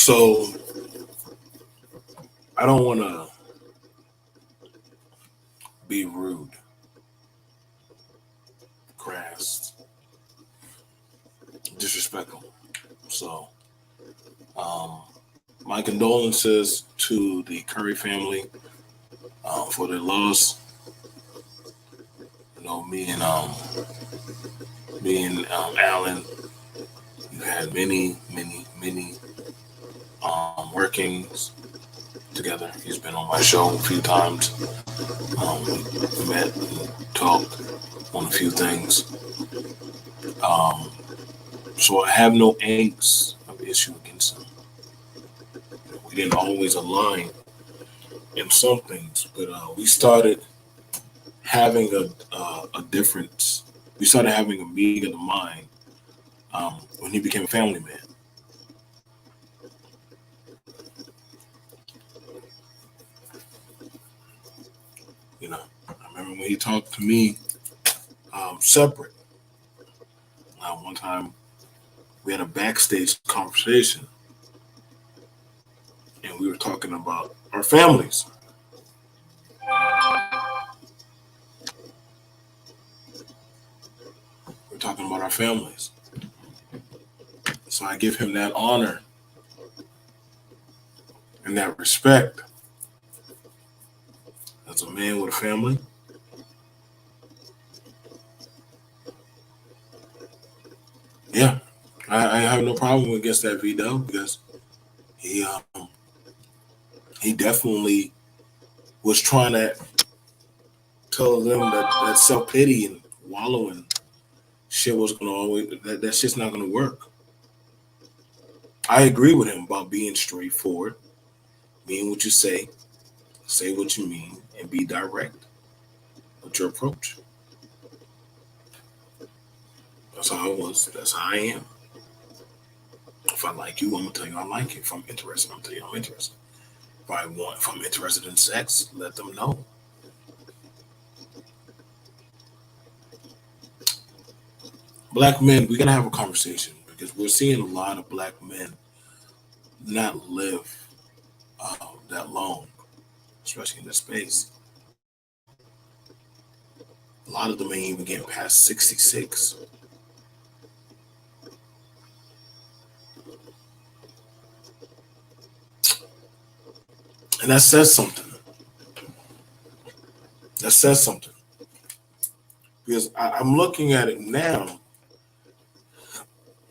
So I don't want to be rude, crass, disrespectful. So um, my condolences to the Currie family for their loss. You know, me and Alan, we've had many workings together. He's been on my show a few times. We met and talked on a few things. Um, so I have no angst of issue against him. We didn't always align in some things, but we started having a difference. We started having a meeting of the mind when he became a family man. You know, I remember when he talked to me separate. One time we had a backstage conversation, and we were talking about our families. We're talking about our families. So I give him that honor and that respect as a man with a family. Yeah, I have no problem against that veto because he he definitely was trying to tell them that self pity and wallowing shit was gonna always that shit's not gonna work. I agree with him about being straightforward, mean what you say what you mean, and be direct with your approach. That's how I was. That's how I am. If I like you, I'm gonna tell you I like you. If I'm interested, I'm gonna tell you I'm interested. If I'm interested in sex, let them know. Black men, we gotta have a conversation because we're seeing a lot of black men not live that long, especially in this space. A lot of them ain't even getting past 66. And that says something. That says something. Because I'm looking at it now,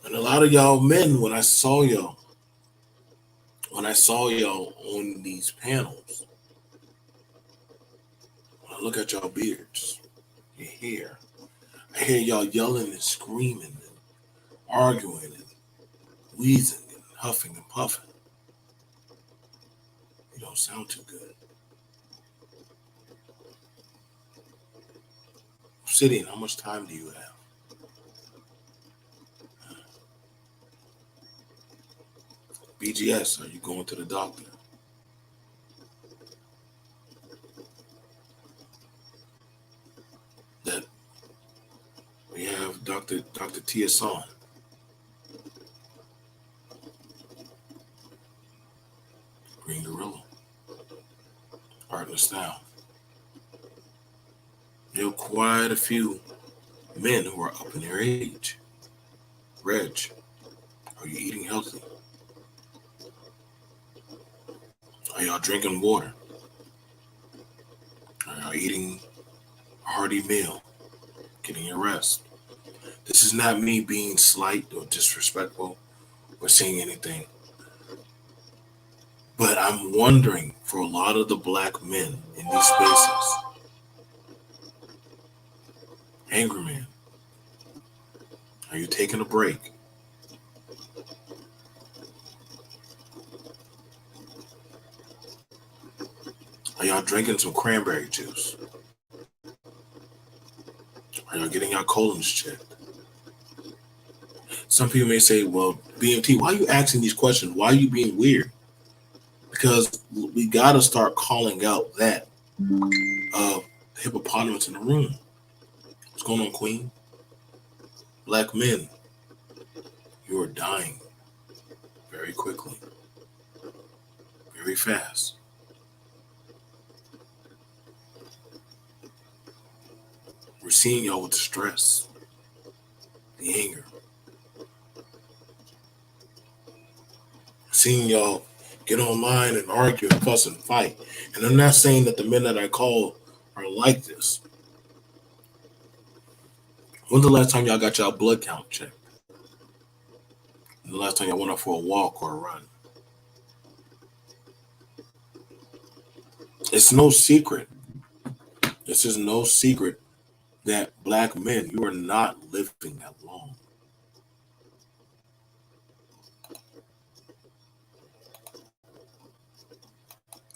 and a lot of y'all men, when I saw y'all on these panels, when I look at y'all beards, your hair, I hear y'all yelling and screaming and arguing and wheezing and huffing and puffing. You don't sound too good. Obsidian, how much time do you have? BGS, are you going to the doctor? That we have Dr. T.S. on. Green Gorilla. Artless now. There are quite a few men who are up in their age. Reg, are you eating healthy? Are y'all drinking water? Are y'all eating a hearty meal? Getting your rest? This is not me being slight or disrespectful or saying anything. But I'm wondering for a lot of the black men in these spaces, Angry Man, are you taking a break? Are y'all drinking some cranberry juice? Are y'all getting your colons checked? Some people may say, well, BMT, why are you asking these questions? Why are you being weird? Because we got to start calling out that hippopotamus in the room. What's going on, Queen? Black men, you are dying very quickly. very fast. We're seeing y'all with the stress, the anger. Seeing y'all get online and argue and fuss and fight. And I'm not saying that the men that I call are like this. When's the last time y'all got y'all blood count checked? The last time y'all went out for a walk or a run? It's no secret. This is no secret that black men, you are not living that long.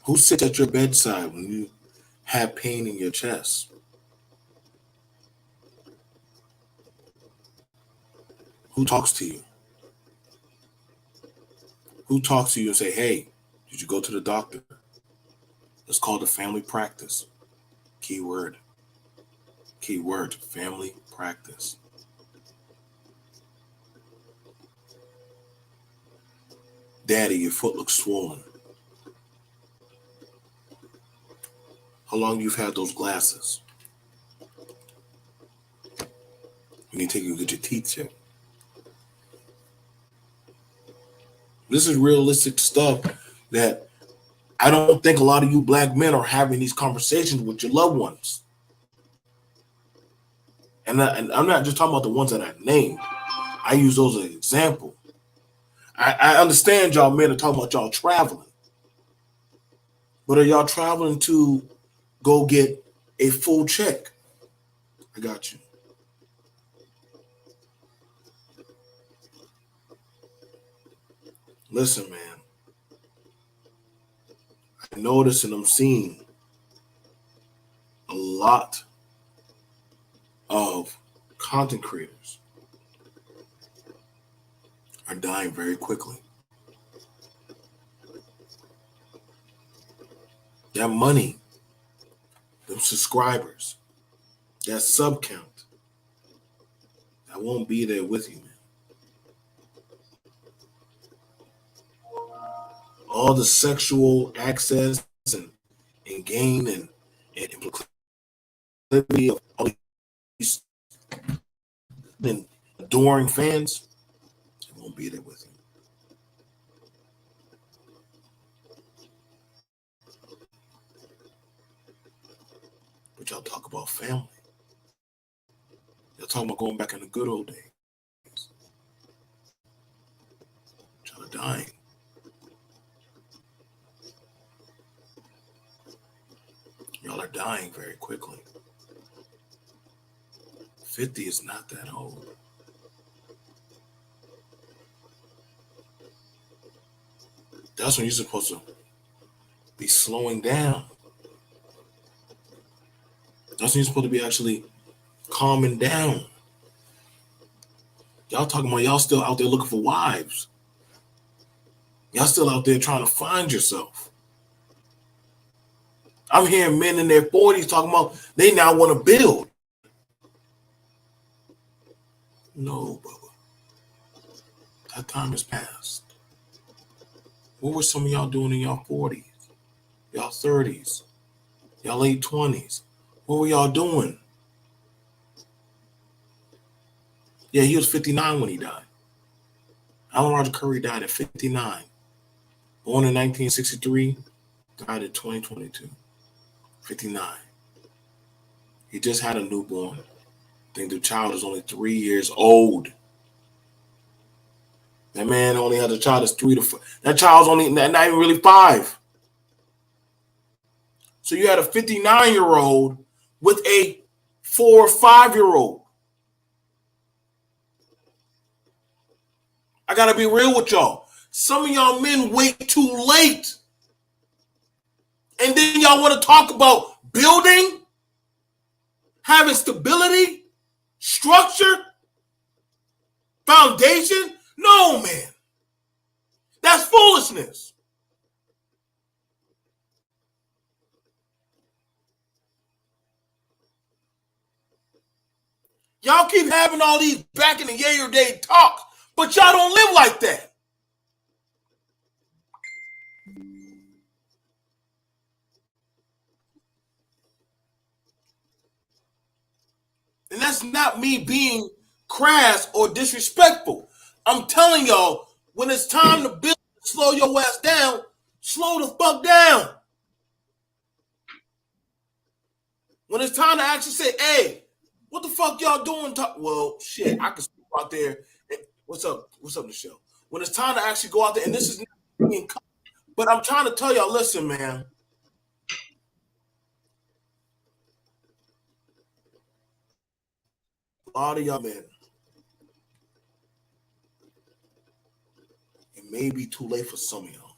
Who sits at your bedside when you have pain in your chest? Who talks to you? Who talks to you and say, hey, did you go to the doctor? It's called a family practice. Keyword, family practice. Daddy, your foot looks swollen. How long you've had those glasses? You need to take you get your teeth checked. This is realistic stuff that I don't think a lot of you black men are having these conversations with your loved ones. And I'm not just talking about the ones that I named. I use those as an example. I understand y'all men are talking about y'all traveling. But are y'all traveling to go get a full check? I got you. Listen, man. I notice and I'm seeing a lot of content creators are dying very quickly. That money, them subscribers, that sub count, that won't be there with you, man. All the sexual access and gain and proclivity of all these adoring fans, it won't be there with you. But y'all talk about family. Y'all talking about going back in the good old days. Y'all are dying. Y'all are dying very quickly. 50 is not that old. That's when you're supposed to be slowing down. That's when you're supposed to be actually calming down. Y'all talking about y'all still out there looking for wives. Y'all still out there trying to find yourself. I'm hearing men in their 40s talking about they now want to build. No, brother. That time has passed. What were some of y'all doing in y'all 40s? Y'all 30s? Y'all late 20s? What were y'all doing? Yeah, he was 59 when he died. Alan Roger Currie died at 59. Born in 1963, died in 2022. 59. He just had a newborn. I think the child is only 3 years old. That man only had a child that's 3 to 5. That child's only not even really 5. So you had a 59-year-old with a 4 or 5-year-old. I gotta be real with y'all. Some of y'all men wait too late. And then y'all want to talk about building, having stability, structure, foundation. No, man. That's foolishness. Y'all keep having all these back in the Yayer day talks, but y'all don't live like that. that's not me being crass or disrespectful. I'm telling y'all, when it's time to build, slow your ass down, slow the fuck down. When it's time to actually say, hey, what the fuck y'all doing? Well, shit, I can go out there. What's up? What's up, Michelle? When it's time to actually go out there, and this is not being, but I'm trying to tell y'all, listen, man. A lot of y'all men, it may be too late for some of y'all.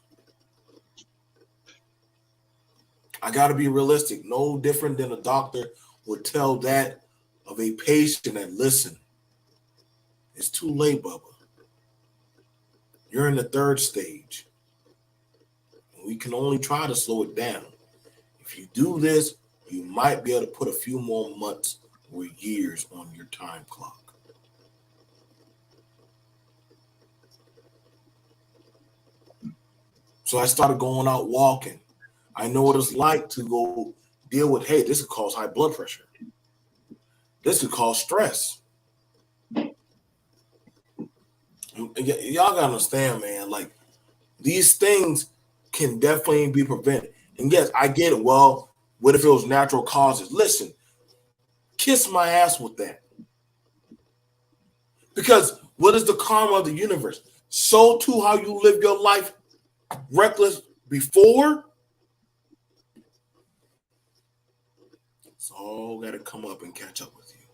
I got to be realistic. No different than a doctor would tell that of a patient that, listen, it's too late, Bubba. You're in the third stage. We can only try to slow it down. If you do this, you might be able to put a few more months or years on your time clock. So I started going out walking. I know what it's like to go deal with, hey, this could cause high blood pressure. This could cause stress. Y'all gotta understand, man, like these things can definitely be prevented. And yes, I get it. Well, what if it was natural causes? Listen, kiss my ass with that. Because what is the karma of the universe? So too how you live your life reckless before, it's all got to come up and catch up with you.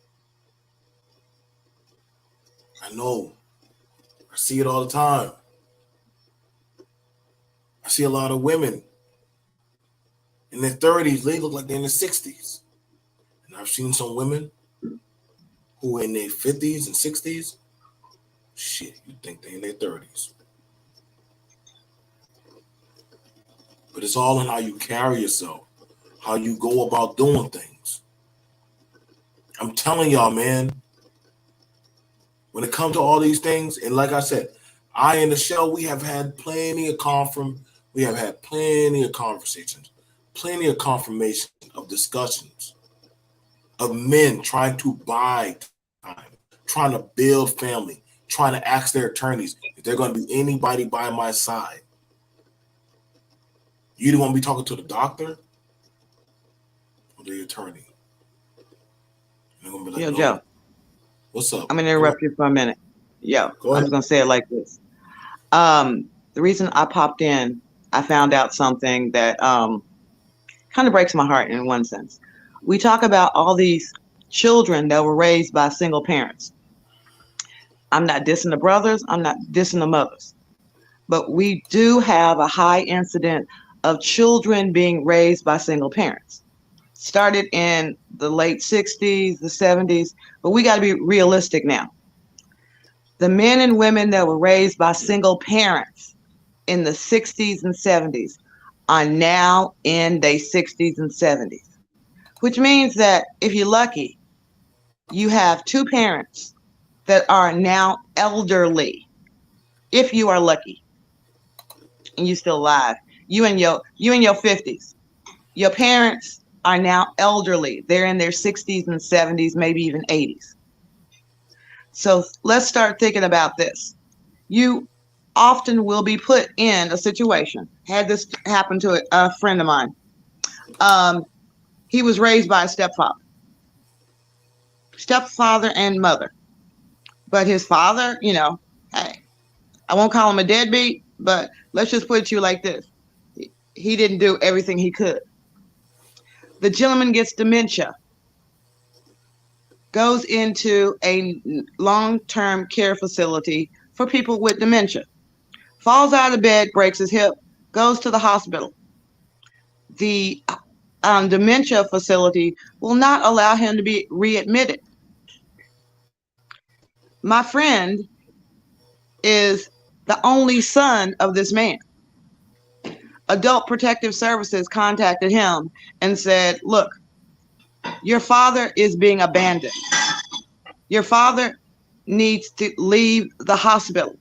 I know. I see it all the time. I see a lot of women in their 30s, they look like they're in their 60s. And I've seen some women who are in their 50s and 60s. Shit, you think they're in their 30s. But it's all in how you carry yourself, how you go about doing things. I'm telling y'all, man, when it comes to all these things, and like I said, I and the show, we have had plenty of conversations, plenty of confirmation of discussions of men trying to buy time, trying to build family, trying to ask their attorneys if they're going to be anybody by my side. You either want to be talking to the doctor or the attorney. They're going to be like, Yo, no. Joe. What's up? I'm going to interrupt you for a minute. Yo, I'm just going to say it like this. The reason I popped in, I found out something that kind of breaks my heart in one sense. We talk about all these children that were raised by single parents. I'm not dissing the brothers. I'm not dissing the mothers. But we do have a high incident of children being raised by single parents. Started in the late 60s, the 70s, but we got to be realistic now. The men and women that were raised by single parents in the 60s and 70s are now in their 60s and 70s, which means that if you're lucky, you have two parents that are now elderly, if you are lucky, and you're still alive. You in your 50s. Your parents are now elderly. They're in their 60s and 70s, maybe even 80s. So let's start thinking about this. You often will be put in a situation. Had this happen to a friend of mine. He was raised by a stepfather and mother. But his father, hey, I won't call him a deadbeat, but let's just put it to you like this. He didn't do everything he could. The gentleman gets dementia, goes into a long-term care facility for people with dementia, falls out of bed, breaks his hip, goes to the hospital. The dementia facility will not allow him to be readmitted. My friend is the only son of this man. Adult Protective Services contacted him and said, look, your father is being abandoned. Your father needs to leave the hospital.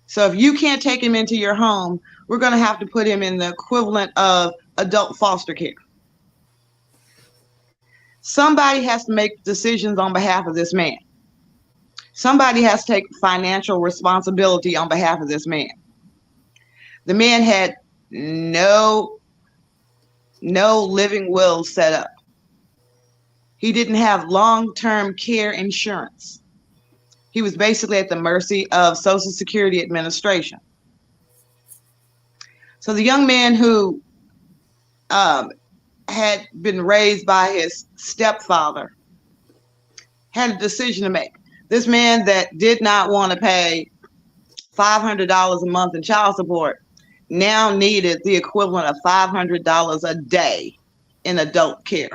So if you can't take him into your home, we're going to have to put him in the equivalent of adult foster care. Somebody has to make decisions on behalf of this man. Somebody has to take financial responsibility on behalf of this man. The man had no living will set up. He didn't have long-term care insurance. He was basically at the mercy of Social Security Administration. So the young man who had been raised by his stepfather had a decision to make. This man that did not want to pay $500 a month in child support now needed the equivalent of $500 a day in adult care.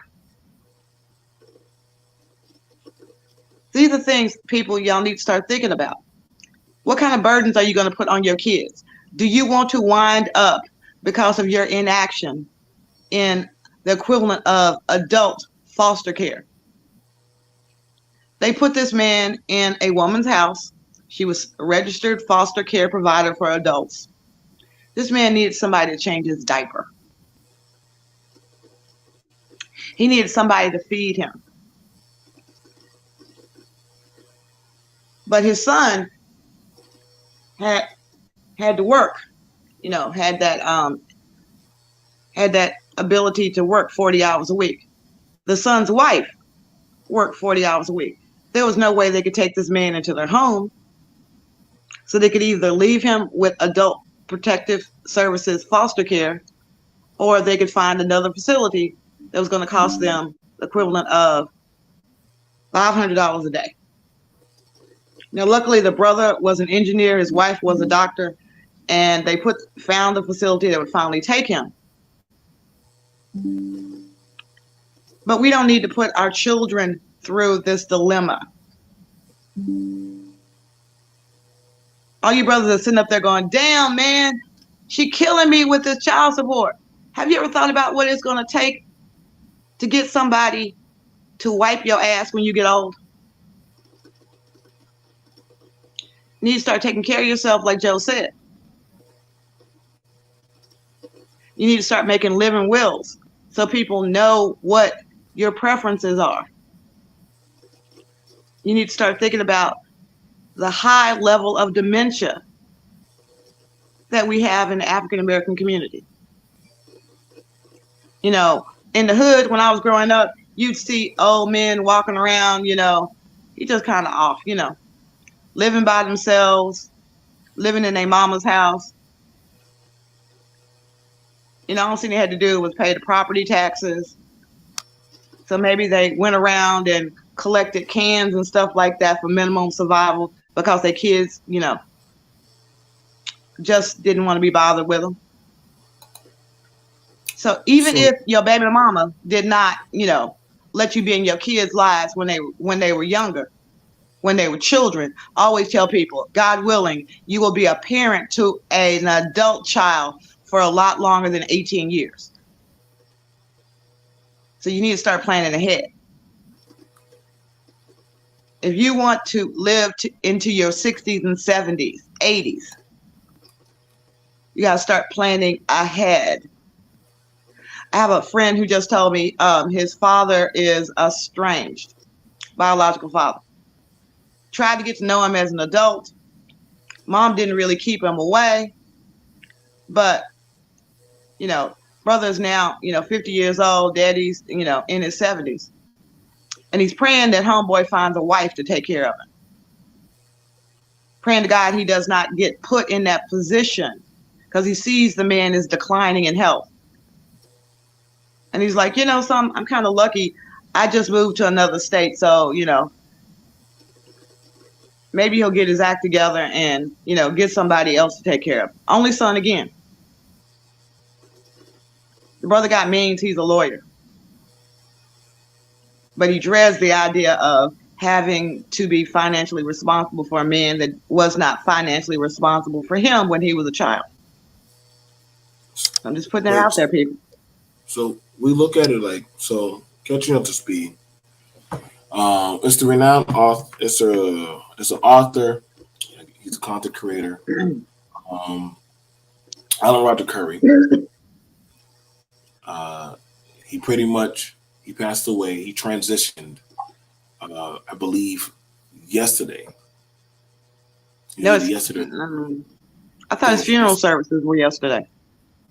These are things people y'all need to start thinking about. What kind of burdens are you going to put on your kids? Do you want to wind up, because of your inaction, in the equivalent of adult foster care? They put this man in a woman's house. She was a registered foster care provider for adults. This man needed somebody to change his diaper. He needed somebody to feed him. But his son had to work, had that ability to work 40 hours a week. The son's wife worked 40 hours a week. There was no way they could take this man into their home. So they could either leave him with adult protective services foster care, or they could find another facility that was going to cost them the equivalent of $500 a day. Now, luckily, the brother was an engineer, his wife was a doctor, and they found the facility that would finally take him. But we don't need to put our children through this dilemma. All you brothers are sitting up there going, damn, man, she killing me with this child support. Have you ever thought about what it's going to take to get somebody to wipe your ass when you get old? You need to start taking care of yourself, like Joe said. You need to start making living wills so people know what your preferences are. You need to start thinking about the high level of dementia that we have in the African American community. In the hood when I was growing up, you'd see old men walking around, you just kind of off, living by themselves, living in their mama's house. All they had to do was pay the property taxes. So maybe they went around and collected cans and stuff like that for minimum survival because their kids, just didn't want to be bothered with them. So even if your baby mama did not, let you be in your kids' lives when they were younger, when they were children, always tell people, God willing, you will be a parent to an adult child for a lot longer than 18 years. So you need to start planning ahead. If you want to live into your 60s and 70s, 80s, you got to start planning ahead. I have a friend who just told me his father is estranged, biological father. Tried to get to know him as an adult. Mom didn't really keep him away. But, brother's now, 50 years old. Daddy's, in his 70s. And he's praying that homeboy finds a wife to take care of him. Praying to God he does not get put in that position because he sees the man is declining in health. And he's like, I'm kind of lucky. I just moved to another state. So, maybe he'll get his act together and, get somebody else to take care of him. Only son again. The brother got means. He's a lawyer. But he dreads the idea of having to be financially responsible for a man that was not financially responsible for him when he was a child. I'm just putting that out there, people. So we look at it catching up to speed. It's the renowned author. It's an author. He's a content creator. Alan Roger Currie. He pretty much He passed away. He transitioned, I believe, yesterday. It was No, either it's. yesterday. I I thought think it his was funeral yesterday. services were yesterday.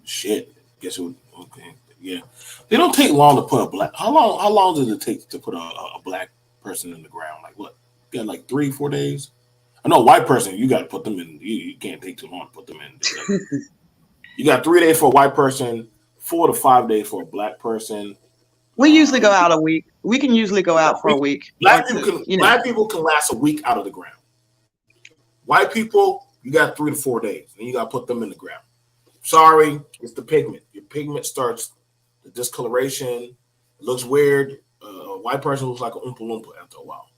Shit. Guess it was okay. Yeah. They don't take long to put a black. How long does it take to put a black person in the ground? Like what? You got like 3-4 days. I know a white person. You got to put them in. You can't take too long to put them in. You got 3 days for a white person, 4 to 5 days for a black person. We usually go You out a week. We can usually go got out for a week or black people two. can last a week out of the ground. White people, you got 3 to 4 days, and you got to put them in the ground. Sorry, it's the pigment. Your pigment starts the discoloration. It looks weird. A white person looks like an oompa loompa after a while.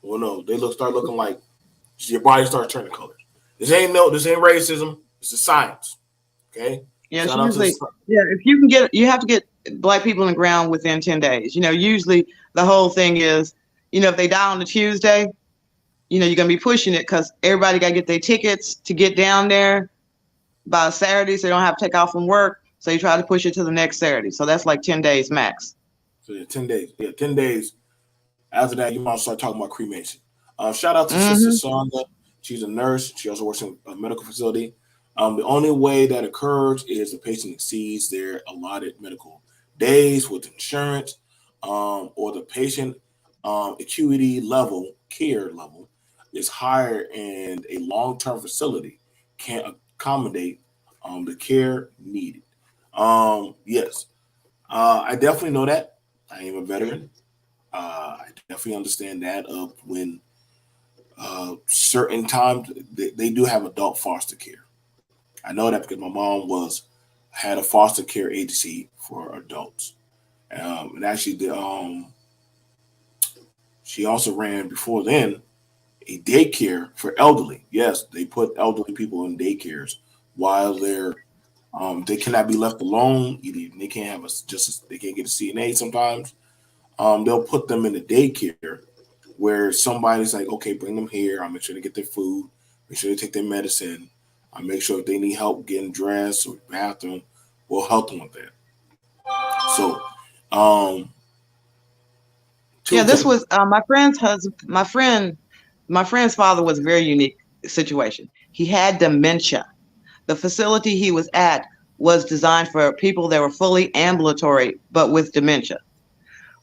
Well, no, they start looking like your body starts turning colors. This ain't racism. It's the science. Okay. Yeah, it's Shout out to usually, the yeah. If you can get, you have to get black people in the ground within 10 days. Usually the whole thing is, if they die on a Tuesday, you're gonna be pushing it because everybody got to get their tickets to get down there by Saturday, so they don't have to take off from work. So you try to push it to the next Saturday. So that's like 10 days max. So yeah, 10 days. Yeah, 10 days. After that, you might start talking about cremation. Shout out to Sister Mm-hmm. Sonda. She's a nurse. She also works in a medical facility. The only way that occurs is the patient exceeds their allotted medical days with insurance, or the patient acuity level, care level, is higher, and a long-term facility can't accommodate the care needed. Yes, I definitely know that. I am a veteran. I definitely understand that of when certain times they do have adult foster care. I know that because my mom was had a foster care agency for adults, and actually she also ran before then a daycare for elderly. Yes, they put elderly people in daycares while they cannot be left alone. Either they can't have they can't get a CNA sometimes. They'll put them in a daycare where somebody's like, okay, bring them here. I'll make sure they get their food, make sure they take their medicine. I'll make sure if they need help getting dressed or bathroom, we'll help them with that. So, um, Yeah, two this things. was my friend's husband. My friend's father was a very unique situation. He had dementia. The facility he was at was designed for people that were fully ambulatory but with dementia.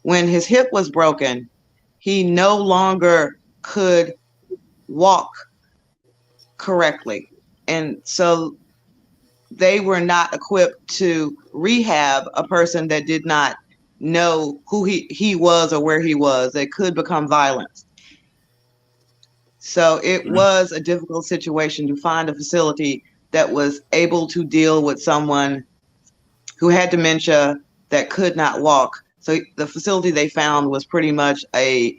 When his hip was broken, he no longer could walk correctly. And so they were not equipped to rehab a person that did not know who he was or where he was. They could become violent. So it was a difficult situation to find a facility that was able to deal with someone who had dementia that could not walk. So the facility they found was pretty much I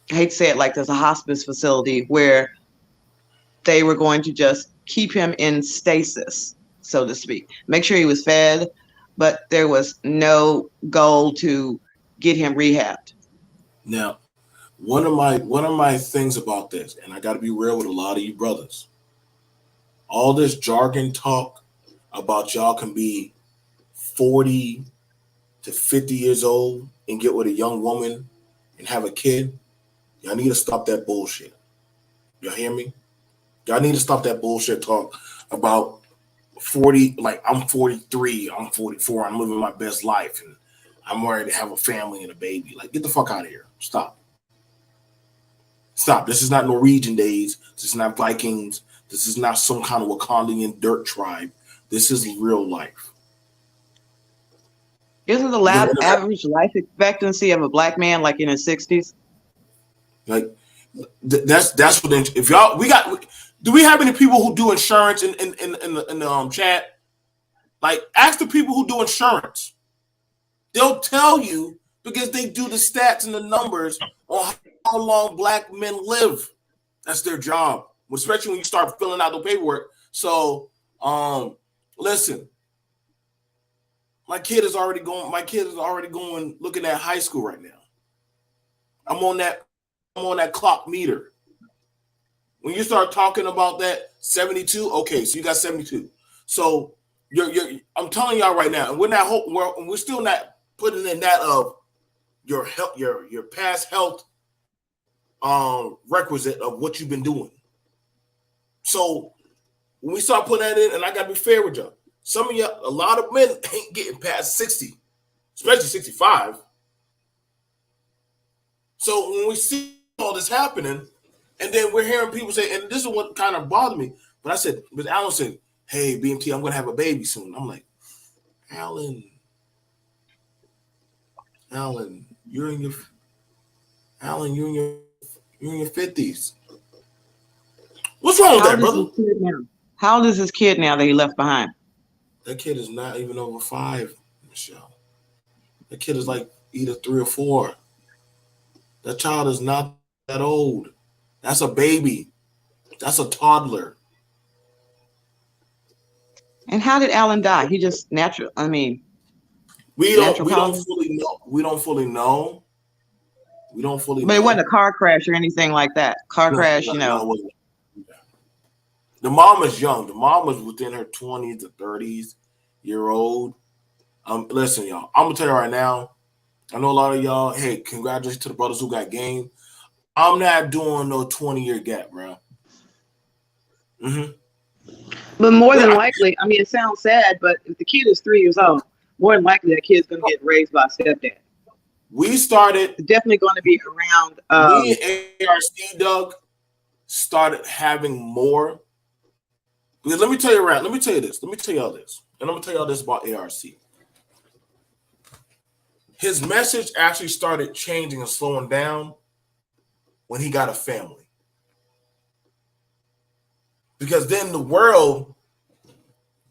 hate to say it like this, a hospice facility where they were going to just keep him in stasis, so to speak. Make sure he was fed, but there was no goal to get him rehabbed. Now, one of my things about this, and I got to be real with a lot of you brothers. All this jargon talk about y'all can be 40 to 50 years old and get with a young woman and have a kid. Y'all need to stop that bullshit. Y'all hear me? Y'all need to stop that bullshit talk about 40. Like I'm 43, I'm 44, I'm living my best life, and I'm ready to have a family and a baby. Like get the fuck out of here. Stop. Stop. This is not Norwegian days. This is not Vikings. This is not some kind of Wakandian dirt tribe. This is real life. Isn't the You're gonna average life expectancy of a black man like in his 60s? like that's what if y'all we got. Do we have any people who do insurance in the chat? Like ask the people who do insurance. They'll tell you because they do the stats and the numbers on how long black men live. That's their job, especially when you start filling out the paperwork. So, listen, my kid is already going. My kid is already going looking at high school right now. I'm on that. I'm on that clock meter. When you start talking about that 72, okay, so you got 72. So you're I'm telling y'all right now, and we're still not putting in that of your past health requisite of what you've been doing. So when we start putting that in, and I gotta be fair with y'all, some of y'all, a lot of men ain't getting past 60, especially 65. So when we see all this happening, and then we're hearing people say, and this is what kind of bothered me, but I said, but Alan said, hey, BMT, I'm gonna have a baby soon. I'm like, Alan, you're in your 50s. What's wrong with that, brother? How old is his kid now that he left behind? That kid is not even over 5, Michelle. That kid is like either 3 or 4. That child is not that old. That's a baby. That's a toddler. And how did Alan die? He just natural. I mean, we don't fully know. We don't fully know. But it wasn't a car crash or anything like that. Car crash, you know. No, the mom is young. The mom was within her 20s to 30s year old. Listen, y'all. I'm gonna tell you right now. I know a lot of y'all. Hey, congratulations to the brothers who got game. I'm not doing no 20-year gap, bro. But more than likely, I mean, it sounds sad, but if the kid is 3 years old, more than likely that kid's going to get raised by a stepdad. We started. It's definitely going to be around. Me and ARC, Doug, started having more. Because let me tell you this. Let me tell you all this. And I'm going to tell you all this about ARC. His message actually started changing and slowing down when he got a family. Because then the world,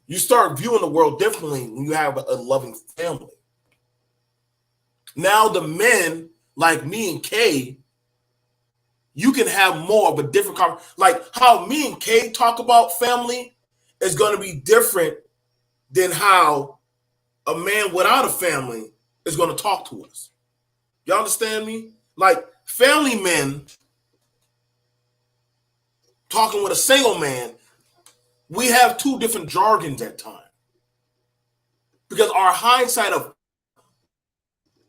you start viewing the world differently when you have a loving family. Now the men like me and Kay, you can have more of a different conversation. Like how me and Kay talk about family is going to be different than how a man without a family is going to talk to us. Y'all understand me? Like family men talking with a single man, we have two different jargons at times. Because our hindsight of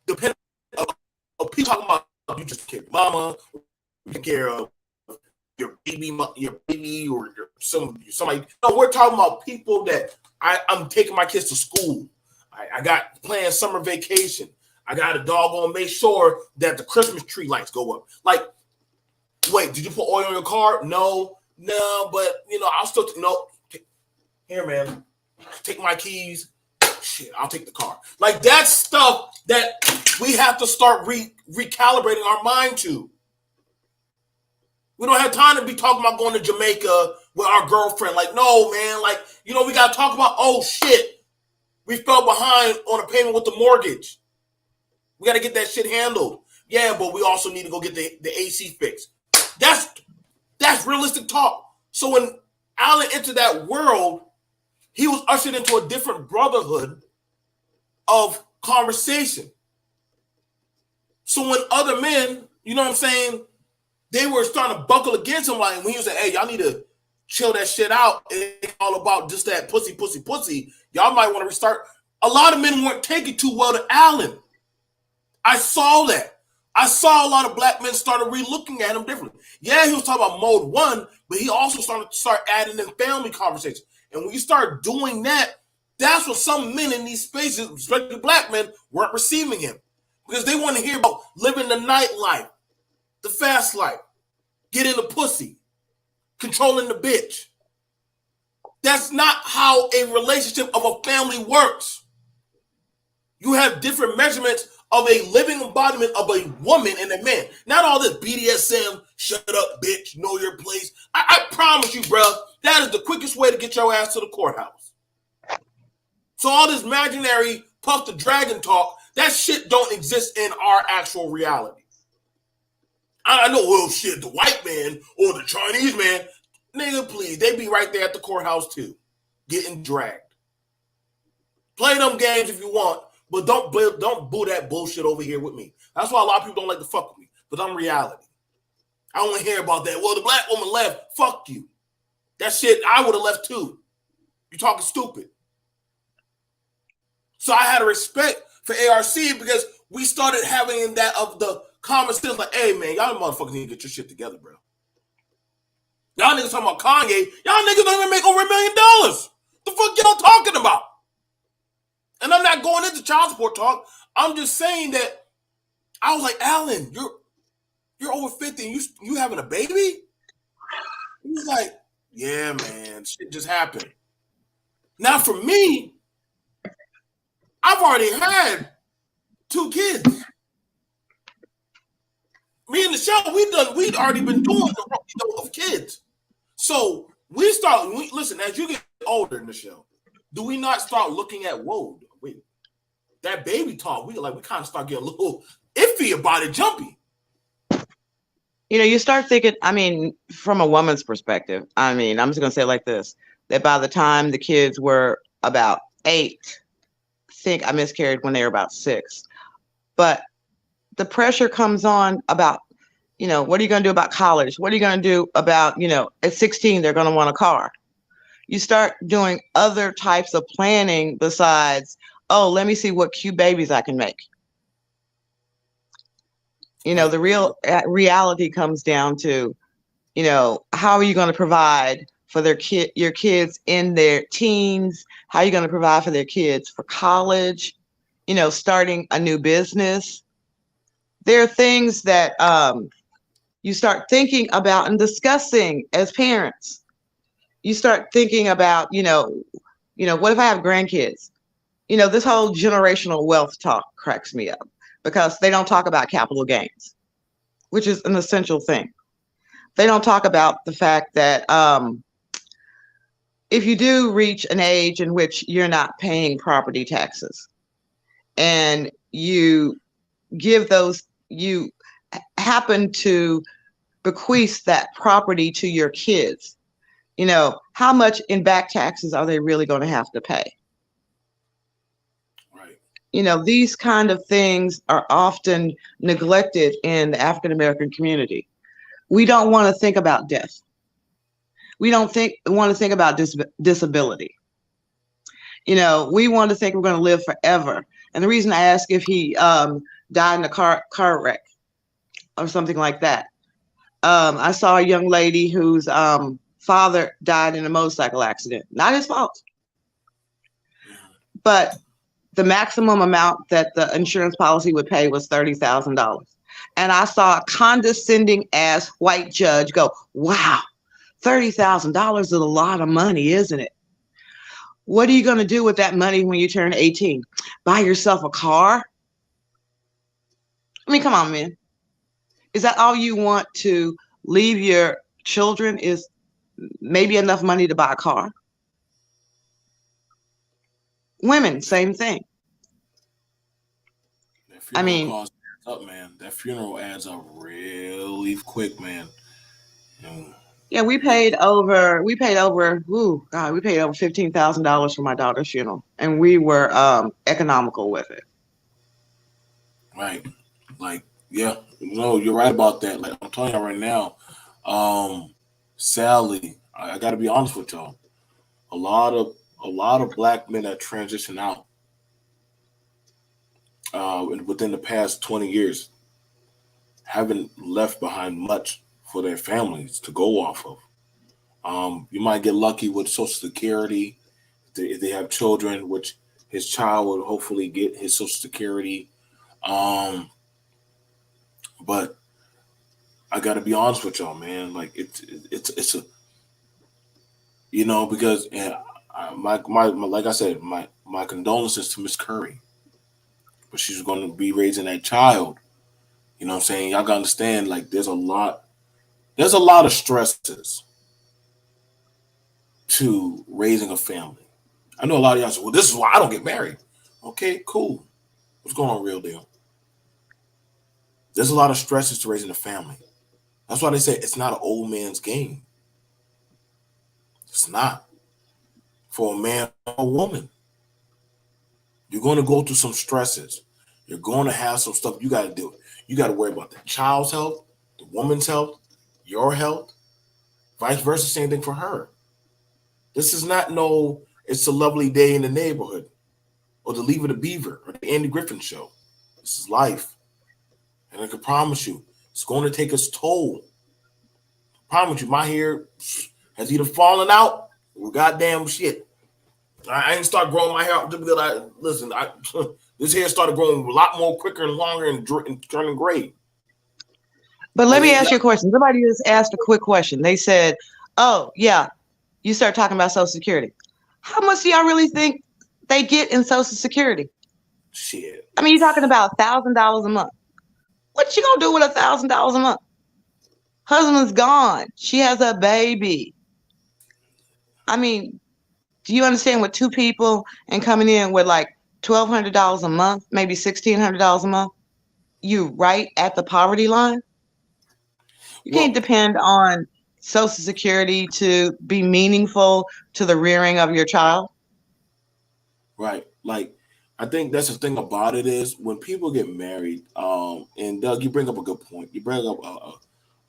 depending of people talking about you just care mama, you take care of your baby or somebody. No, we're talking about people that I'm taking my kids to school. I got planned summer vacation. I got a doggone make sure that the Christmas tree lights go up. Like, wait, did you put oil on your car? No, but I'll still here, man. Take my keys. Shit, I'll take the car. Like that's stuff that we have to start recalibrating our mind to. We don't have time to be talking about going to Jamaica with our girlfriend. Like, no, man. Like, we got to talk about, oh, shit. We fell behind on a payment with the mortgage. We got to get that shit handled. Yeah, but we also need to go get the AC fixed. That's realistic talk. So when Alan entered that world, he was ushered into a different brotherhood of conversation. So when other men, you know what I'm saying, they were starting to buckle against him, like when he was like, hey, y'all need to chill that shit out. It's all about just that pussy. Y'all might want to restart. A lot of men weren't taking too well to Alan. I saw that. I saw a lot of black men started re-looking at him differently. Yeah, he was talking about mode 1, but he also started to start adding in family conversations. And when you start doing that, that's what some men in these spaces, especially black men, weren't receiving him. Because they want to hear about living the nightlife, the fast life, getting the pussy, controlling the bitch. That's not how a relationship of a family works. You have different measurements of a living embodiment of a woman and a man. Not all this BDSM, shut up, bitch, know your place. I promise you, bro, that is the quickest way to get your ass to the courthouse. So all this imaginary Puff the Dragon talk, that shit don't exist in our actual reality. I know, well, shit, the white man or the Chinese man, nigga, please, they be right there at the courthouse too, getting dragged. Play them games if you want, but don't boo that bullshit over here with me. That's why a lot of people don't like to fuck with me, but I'm reality. I don't want to hear about that. Well, the black woman left. Fuck you. That shit, I would have left too. You talking stupid. So I had a respect for ARC because we started having that of the common sense, like, hey man, y'all motherfuckers need to get your shit together, bro. Y'all niggas talking about Kanye. Y'all niggas don't even make over $1 million. The fuck y'all talking about? And I'm not going into child support talk. I'm just saying that I was like, Alan, you're over 50 and you having a baby? He was like, yeah, man, shit just happened. Now for me, I've already had 2 kids. Me and the show, we'd already been doing the of kids. So listen, as you get older in the show, do we not start looking at, whoa, wait, that baby talk, we kind of start getting a little iffy about it, jumpy. You start thinking, I mean, from a woman's perspective, I mean, I'm just going to say it like this, that by the time the kids were about 8, I think I miscarried when they were about 6. But the pressure comes on about, what are you going to do about college? What are you going to do about, at 16, they're going to want a car. You start doing other types of planning besides, oh, let me see what cute babies I can make. The real reality comes down to, how are you going to provide for your kids in their teens? How are you going to provide for their kids for college? Starting a new business. There are things that you start thinking about and discussing as parents. You start thinking about, what if I have grandkids? This whole generational wealth talk cracks me up because they don't talk about capital gains, which is an essential thing. They don't talk about the fact that if you do reach an age in which you're not paying property taxes and you happen to bequeath that property to your kids, how much in back taxes are they really going to have to pay? Right. These kind of things are often neglected in the African American community. We don't want to think about death. We don't want to think about disability. We want to think we're going to live forever. And the reason I ask if he died in a car wreck or something like that. I saw a young lady whose father died in a motorcycle accident. Not his fault. But the maximum amount that the insurance policy would pay was $30,000. And I saw a condescending ass white judge go, wow, $30,000 is a lot of money, isn't it? What are you going to do with that money when you turn 18? Buy yourself a car? I mean, come on, man. Is that all you want to leave your children, is maybe enough money to buy a car? Women, same thing. I mean, cost up, man. That funeral adds up really quick, man. Yeah, we paid over $15,000 for my daughter's funeral, and we were economical with it. Right. Like, yeah, no, you're right about that. Like, I'm telling you right now, Sally, I got to be honest with y'all. A lot of black men that transition out within the past 20 years haven't left behind much for their families to go off of. You might get lucky with Social Security if they have children, which his child would hopefully get his Social Security. But I got to be honest with y'all, man. Like it's a, because my like I said, my condolences to Miss Currie, but she's going to be raising that child. You know what I'm saying? Y'all gotta understand, like there's a lot of stresses to raising a family. I know a lot of y'all say, well, this is why I don't get married. Okay, cool. What's going on, real deal? There's a lot of stresses to raising a family. That's why they say it's not an old man's game. It's not. For a man or a woman. You're going to go through some stresses. You're going to have some stuff you got to do. You got to worry about the child's health, the woman's health, your health, vice versa, same thing for her. This is not It's a Lovely Day in the Neighborhood or the Leave It a Beaver or the Andy Griffin Show. This is life. And I can promise you, it's going to take its toll. I promise you, my hair has either fallen out or goddamn shit. I ain't start growing my hair out just because this hair started growing a lot more quicker and longer and turning gray. But let Like me ask you a question. Somebody just asked a quick question. They said, "Oh yeah, you start talking about Social Security. How much do y'all really think they get in Social Security? Shit. I mean, you're talking about $1,000 a month. What you gonna do with $1,000 a month? Husband's gone. She has a baby. I mean, do you understand with two people and coming in with like $1,200 a month, maybe $1,600 a month? You right at the poverty line. You can't Well, depend on Social Security to be meaningful to the rearing of your child. right. Like, I think that's the thing about it is when people get married, and Doug, you bring up a good point. You bring up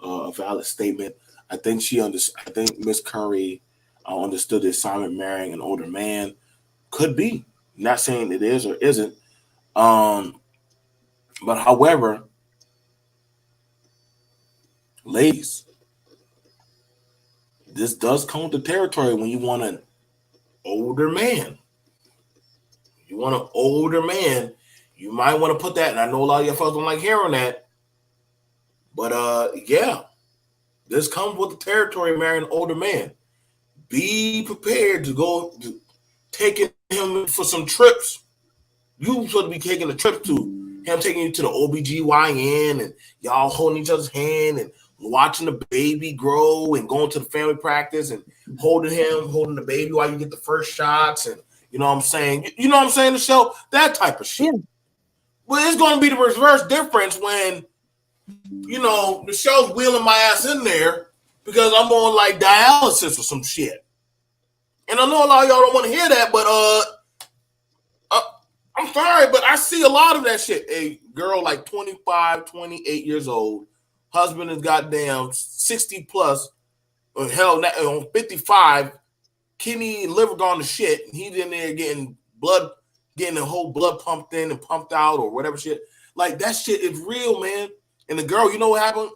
a valid statement. I think I think Miss Currie understood the assignment marrying an older man could be. Not saying it is or isn't. Um, but however, ladies, this does come with the territory when you want an older man. You want an older man, you might want to put that. And I know a lot of your folks don't like hearing that, but yeah, this comes with the territory of marrying an older man. Be prepared to go to taking him for some trips. You supposed to be taking a trip to him, taking you to the OBGYN and y'all holding each other's hand and watching the baby grow and going to the family practice and holding the baby while you get the first shots and you know what I'm saying? You know what I'm saying? The show, that type of Yeah. shit. Well, it's going to be the reverse difference when, the show's wheeling my ass in there because I'm on like dialysis or some shit. And I know a lot of y'all don't want to hear that, but uh, I'm sorry, but I see a lot of that shit. A girl like 25, 28 years old, husband is goddamn 60 plus, or hell, 55, kidney and liver gone to shit, and he's in there getting the whole blood pumped in and pumped out or whatever shit. Like that shit is real, man. And the girl, you know what happened?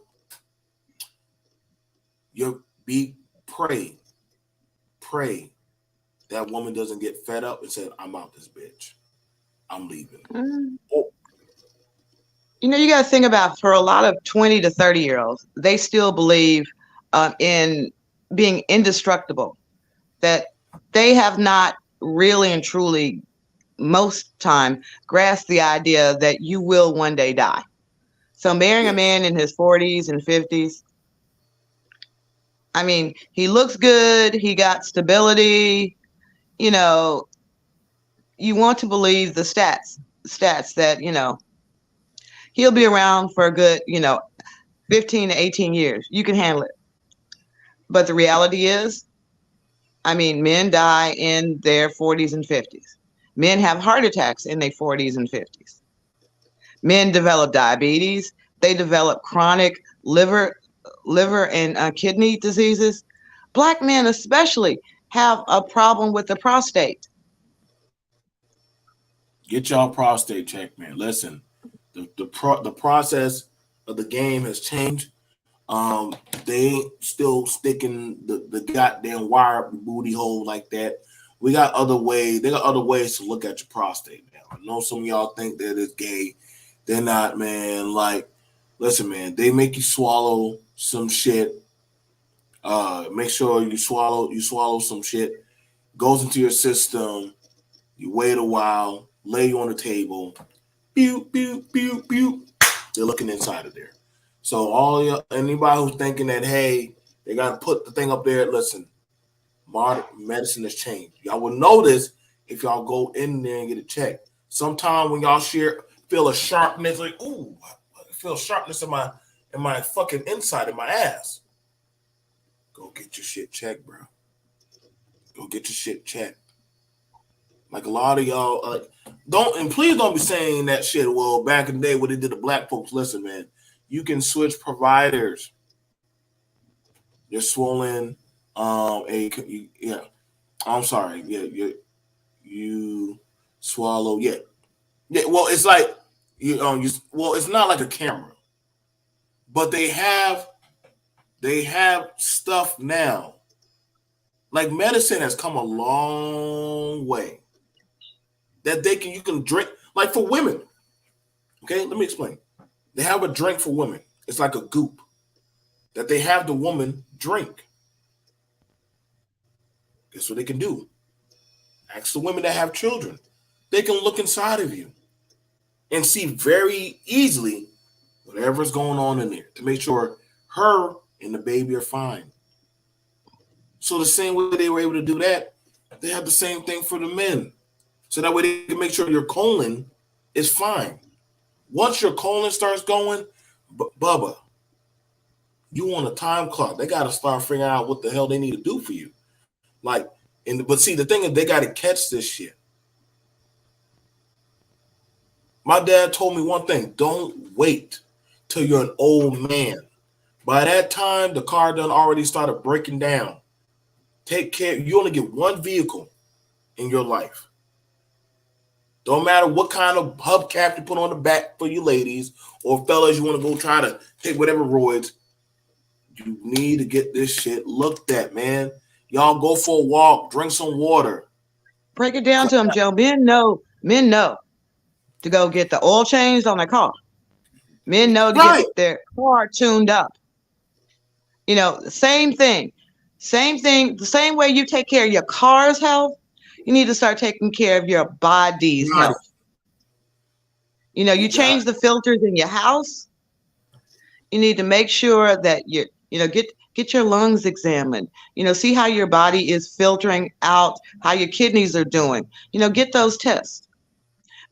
You pray that woman doesn't get fed up and said, "I'm out this bitch. I'm leaving." Mm. Oh, You got to think about for a lot of 20 to 30-year-olds, they still believe in being indestructible, that they have not really and truly, most time, grasped the idea that you will one day die. So marrying a yes. man in his 40s and 50s, I mean, he looks good, he got stability, you know, you want to believe the stats that, he'll be around for a good, 15 to 18 years. You can handle it. But the reality is, I mean, men die in their 40s and 50s. Men have heart attacks in their 40s and 50s. Men develop diabetes. They develop chronic liver and kidney diseases. Black men especially have a problem with the prostate. Get y'all prostate checked, man. Listen, the process of the game has changed. They ain't still sticking the goddamn wire up your booty hole like that. We got other ways. They got other ways to look at your prostate, man. I know some of y'all think that it's gay. They're not, man. Like, listen, man. They make you swallow some shit. Make sure you swallow some shit. Goes into your system. You wait a while. Lay you on the table. Pew pew pew pew. They're looking inside of there. So anybody who's thinking that hey, they gotta put the thing up there. Listen, modern medicine has changed. Y'all will notice if y'all go in there and get it checked. Sometime when y'all feel a sharpness, like ooh, I feel sharpness in my fucking inside of my ass. Go get your shit checked, bro. Go get your shit checked. Like a lot of y'all, don't and please don't be saying that shit. Well, back in the day, what they did to black folks. Listen, man, you can switch providers. You're swollen. Yeah. I'm sorry. Yeah, you swallow. Yeah, yeah. Well, it's like well, it's not like a camera, but they have stuff now. Like medicine has come a long way that you can drink. Like for women, okay, let me explain. They have a drink for women. It's like a goop that they have the woman drink. Guess what they can do? Ask the women that have children. They can look inside of you and see very easily whatever's going on in there to make sure her and the baby are fine. So the same way they were able to do that, they have the same thing for the men. So that way they can make sure your colon is fine. Once your colon starts going, Bubba, you on a time clock. They got to start figuring out what the hell they need to do for you. Like, but see, the thing is, they got to catch this shit. My dad told me one thing: don't wait till you're an old man. By that time, the car done already started breaking down. Take care. You only get one vehicle in your life. Don't matter what kind of hubcap you put on the back for you ladies or fellas, you want to go try to take whatever roids. You need to get this shit looked at, man. Y'all go for a walk, drink some water. Break it down to them, Joe. Men know to go get the oil changed on their car. Men know to get their car tuned up. You know, same thing. The same way you take care of your car's health, you need to start taking care of your body's health. You know, you change the filters in your house. You need to make sure that get your lungs examined. You know, see how your body is filtering out, how your kidneys are doing. You know, get those tests.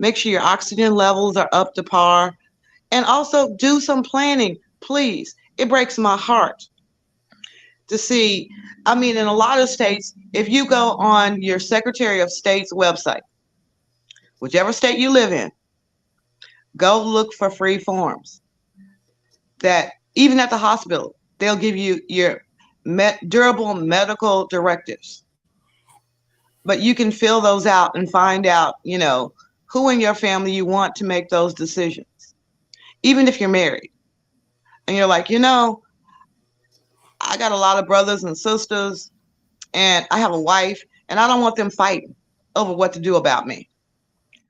Make sure your oxygen levels are up to par. And also do some planning, please. It breaks my heart to see. I mean, in a lot of states, if you go on your Secretary of State's website, whichever state you live in, go look for free forms that even at the hospital, they'll give you your durable medical directives. But you can fill those out and find out, you know, who in your family you want to make those decisions. Even if you're married and you're like, you know, I got a lot of brothers and sisters and I have a wife and I don't want them fighting over what to do about me,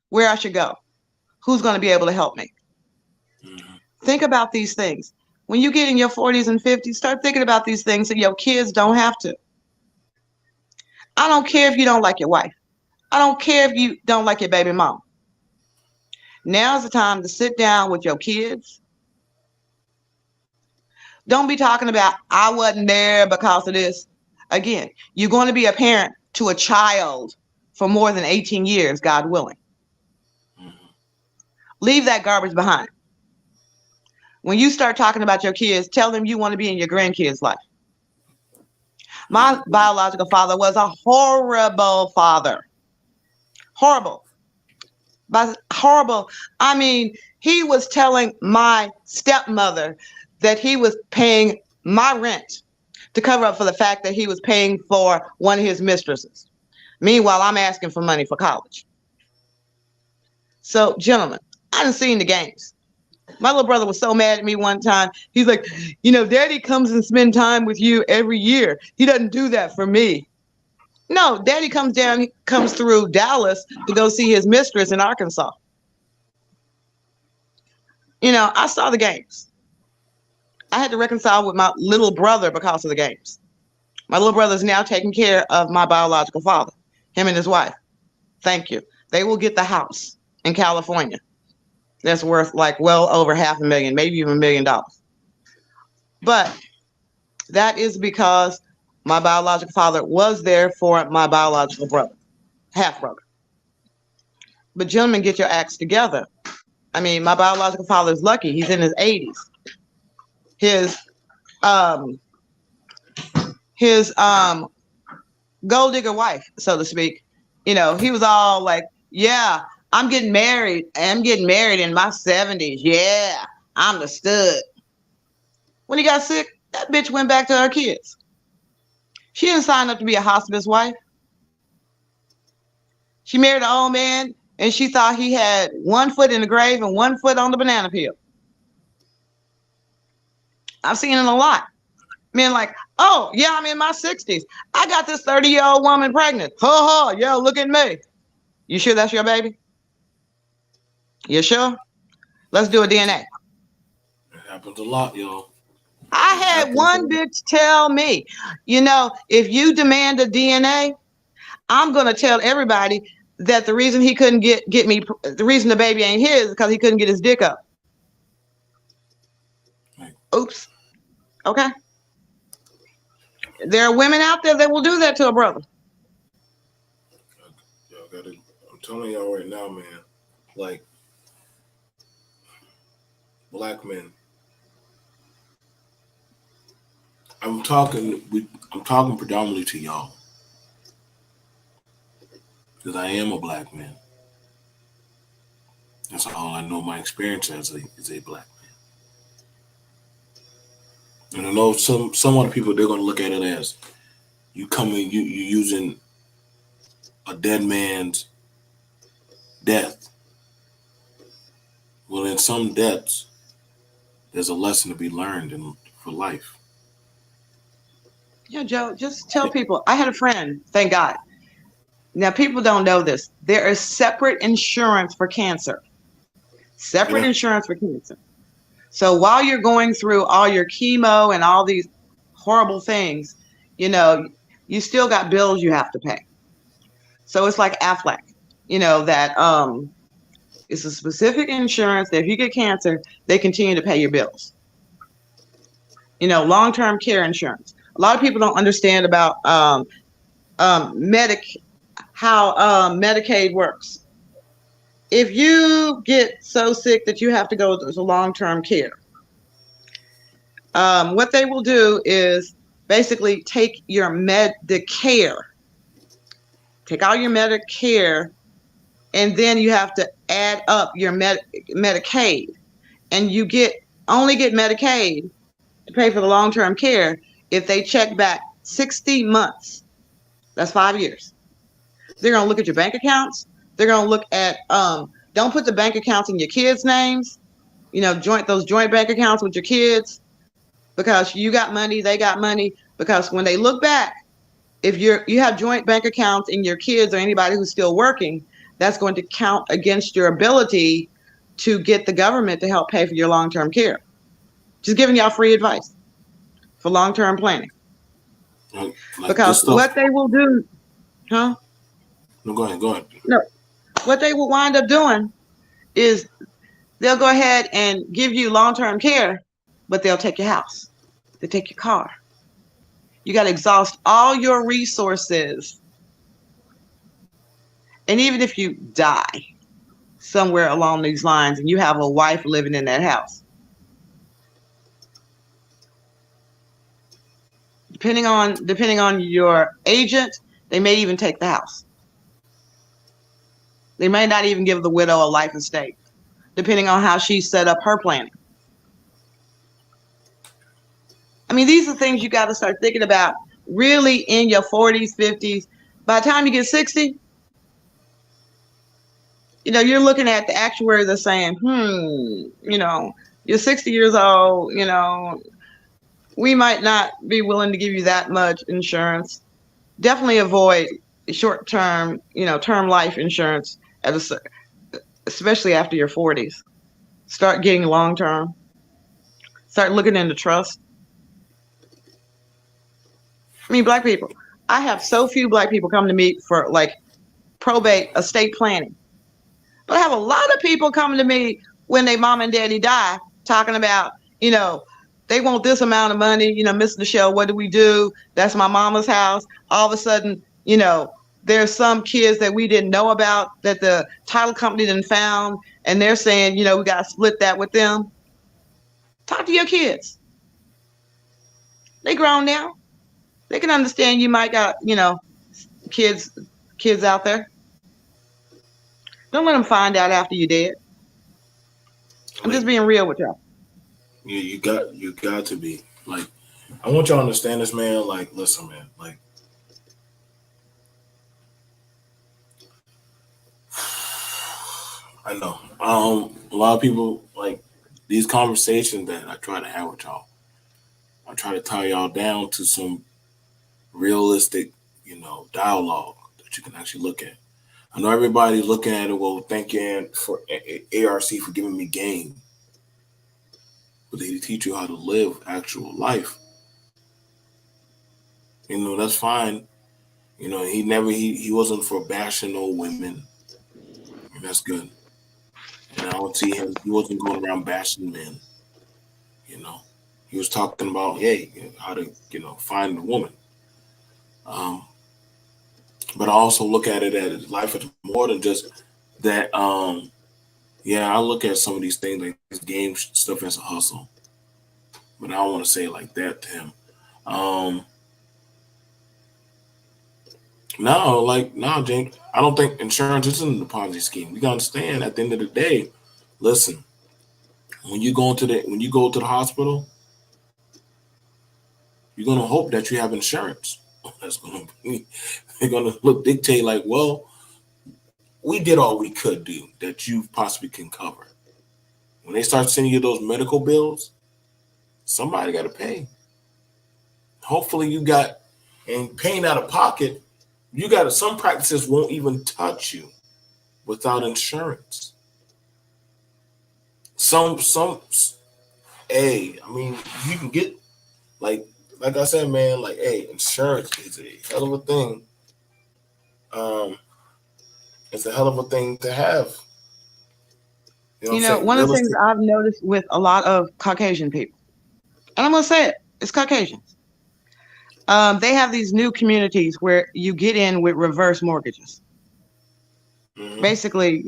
where I should go, who's going to be able to help me. Mm-hmm. Think about these things. When you get in your 40s and 50s, start thinking about these things so your kids don't have to. I don't care if you don't like your wife. I don't care if you don't like your baby mom. Now's the time to sit down with your kids. Don't be talking about, I wasn't there because of this. Again, you're going to be a parent to a child for more than 18 years, God willing. Mm-hmm. Leave that garbage behind. When you start talking about your kids, tell them you want to be in your grandkids' life. My biological father was a horrible father. Horrible. By horrible, I mean, he was telling my stepmother that he was paying my rent to cover up for the fact that he was paying for one of his mistresses. Meanwhile, I'm asking for money for college. So, gentlemen, I done seen the games. My little brother was so mad at me one time. He's like, you know, Daddy comes and spend time with you every year. He doesn't do that for me. No, Daddy comes through Dallas to go see his mistress in Arkansas. You know, I saw the games. I had to reconcile with my little brother because of the games. My little brother is now taking care of my biological father, him and his wife. Thank you. They will get the house in California that's worth like well over $500,000, maybe even $1 million. But that is because my biological father was there for my biological brother, half brother. But gentlemen, get your acts together. I mean, my biological father is lucky. He's in his 80s. His gold digger wife, so to speak, you know, he was all like, yeah, I'm getting married in my 70s. Yeah, I'm the stud. When he got sick, that bitch went back to her kids. She didn't sign up to be a hospice wife. She married an old man and she thought he had 1 foot in the grave and 1 foot on the banana peel. I've seen it a lot. Men like, oh yeah, I'm in my 60s. I got this 30-year-old woman pregnant. Ha ha, yeah, look at me. You sure that's your baby? You sure? Let's do a DNA. It happens a lot, y'all. I It had happens a one lot. bitch tell me, you know, if you demand a DNA, I'm gonna tell everybody that the reason he couldn't get me, the reason the baby ain't his, is because he couldn't get his dick up. Like, Oops. Okay. There are women out there that will do that to a brother. y'all gotta, I'm telling y'all right now, man. Like, black men. I'm talking predominantly to y'all because I am a black man. That's all I know. My experience as a black man, and I know some other people they're gonna look at it as you using a dead man's death. Well, in some deaths, there's a lesson to be learned in for life. Yeah, Joe, just tell Yeah, people. I had a friend, thank God. Now, people don't know this. There is separate insurance for cancer. Separate yeah, insurance for cancer. So while you're going through all your chemo and all these horrible things, you know, you still got bills you have to pay. So it's like Aflac, that it's a specific insurance that if you get cancer, they continue to pay your bills. Long-term care insurance. A lot of people don't understand about medic how Medicaid works. If you get so sick that you have to go to long-term care, what they will do is basically take your Medicare, take all your Medicare, and then you have to add up your Medicaid, and you only get Medicaid to pay for the long-term care if they check back 60 months. That's 5 years. They're going to look at your bank accounts. They're going to look at, don't put the bank accounts in your kids' names, those joint bank accounts with your kids, because you got money, they got money. Because when they look back, if you have joint bank accounts in your kids or anybody who's still working, that's going to count against your ability to get the government to help pay for your long-term care. Just giving y'all free advice for long-term planning. like Because this stuff. what they will do, huh? No, go ahead, go ahead. No, what they will wind up doing is they'll go ahead and give you long-term care, but they'll take your house. They take your car. You got to exhaust all your resources. And even if you die somewhere along these lines and you have a wife living in that house, depending on your agent, they may even take the house. They may not even give the widow a life estate, depending on how she set up her planning. I mean, these are things you got to start thinking about really in your 40s, 50s. By the time you get 60, you're looking at the actuaries are saying, you're 60 years old, we might not be willing to give you that much insurance. Definitely avoid short-term, term life insurance, especially after your 40s. Start getting long-term. Start looking into trust. I mean, black people. I have so few black people come to me for like probate estate planning. But I have a lot of people coming to me when they mom and daddy die, talking about, they want this amount of money, Miss Michelle, what do we do? That's my mama's house. All of a sudden, there's some kids that we didn't know about that the title company didn't found, and they're saying, we got to split that with them. Talk to your kids. They grown now. They can understand you might got, kids out there. Don't let them find out after you're dead. I'm just Like, being real with y'all. you got to be like. I want y'all to understand this, man. Like, listen, man. Like, I know. A lot of people like these conversations that I try to have with y'all. I try to tie y'all down to some realistic, dialogue that you can actually look at. I know everybody's looking at it. Well, thank you for ARC for giving me game, but they teach you how to live actual life. That's fine. He wasn't for bashing old women, and that's good. And I don't see him. He wasn't going around bashing men. You know, he was talking about how to find a woman. Um, but I also look at it as life is more than just that. Yeah, I look at some of these things like this game stuff as a hustle, but I don't want to say it like that to him. Um, no, James. I don't think insurance isn't a Ponzi scheme. You gotta understand. At the end of the day, listen. When you go to the hospital, you're gonna hope that you have insurance. That's gonna be they're gonna look dictate like, well, we did all we could do that you possibly can cover. When they start sending you those medical bills, somebody got to pay. Hopefully, you got and paying out of pocket. You got to. Some practices won't even touch you without insurance. Some. Hey, I mean, you can get like like I said, man. Like, hey, insurance is a hell of a thing. Um, it's a hell of a thing to have. You know what I'm saying? One of the things Realistic. I've noticed with a lot of Caucasian people, and I'm gonna say it, it's Caucasians. They have these new communities where you get in with reverse mortgages. Mm-hmm. Basically,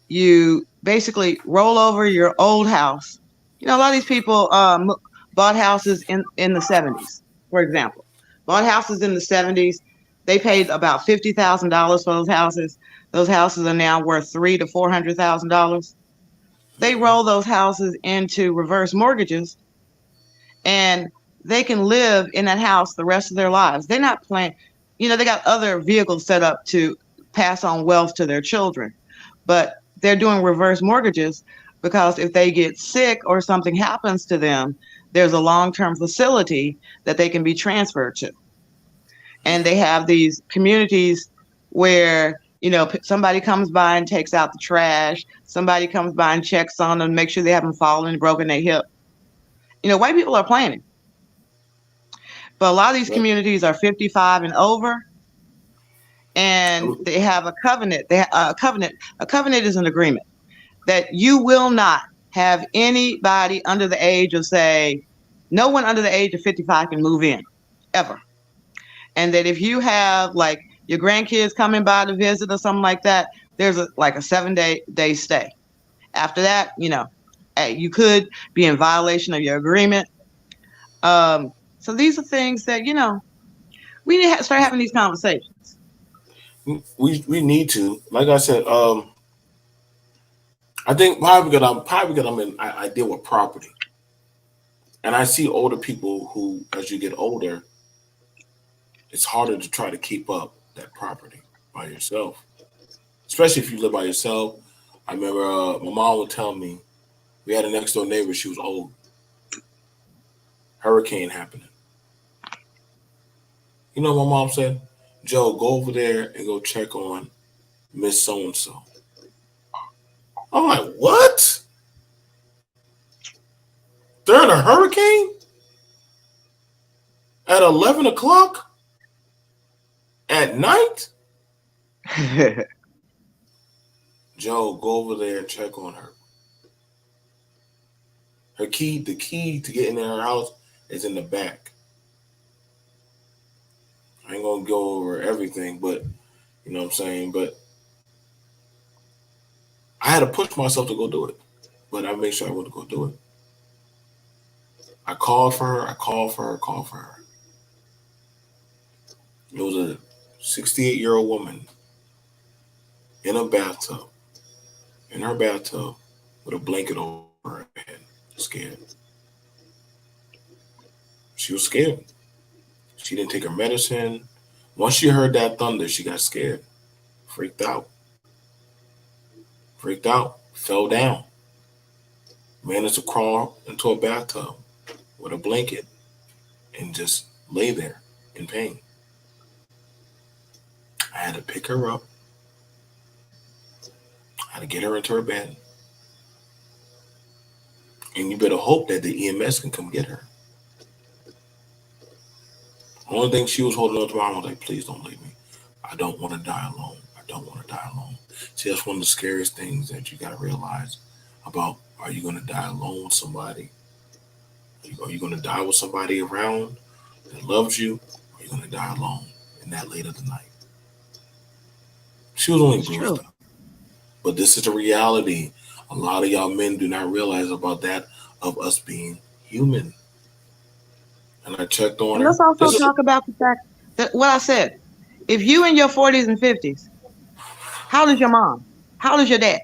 you basically roll over your old house. A lot of these people bought houses in the 70s, for example. Bought houses in the 70s. They paid about $50,000 for those houses. Those houses are now worth $300,000 to $400,000. They Mm-hmm. roll those houses into reverse mortgages, and they can live in that house the rest of their lives. They're not playing, they got other vehicles set up to pass on wealth to their children, but they're doing reverse mortgages because if they get sick or something happens to them, there's a long-term facility that they can be transferred to. And they have these communities where somebody comes by and takes out the trash, somebody comes by and checks on them, make sure they haven't fallen and broken their hip. White people are planning, but a lot of these But communities are 55 and over, and I'm, they have a covenant. A covenant. A covenant is an agreement that you will not have anybody under the age of, say, no one under the age of 55 can move in ever. And that if you have like your grandkids coming by to visit or something like that, there's like a 7-day stay. After that, hey, you could be in violation of your agreement. Um, so these are things that we need to start having these conversations. we need to. Like I said, I think probably because I deal with property, and I see older people who, as you get older, it's harder to try to keep up that property by yourself, especially if you live by yourself. I remember my mom would tell me we had a next door neighbor. She was old. Hurricane happening. You know what my mom said? Joe, go over there and go check on Miss So and So. I'm like, what? During a hurricane at 11 o'clock at night? Joe, go over there and check on her. The key to getting in her house is in the back. I ain't gonna go over everything, but you know what I'm saying. But I had to push myself to go do it. But I made sure I went to go do it. I called for her. I called for her. Called for her. It was a 68-year-old woman in a bathtub, in her bathtub, with a blanket over her head, scared. She was scared. She didn't take her medicine. Once she heard that thunder, she got scared, freaked out. freaked out, fell down, managed to crawl into a bathtub with a blanket and just lay there in pain. I had to pick her up. I had to get her into her bed. And you better hope that the EMS can come get her. The only thing she was holding on to, my mom was like, please don't leave me. I don't want to die alone. I don't want to die alone. See, that's one of the scariest things that you got to realize about, are you going to die alone with somebody? Are you going to die with somebody around that loves you? Or are you going to die alone in that late of the night? She was only It's bruised true. up. But this is the reality. A lot of y'all men do not realize about that, of us being human. And I checked on And her. let's also This is talk about the fact that what I said. If you in your 40s and 50s, how old is your mom? How old is your dad?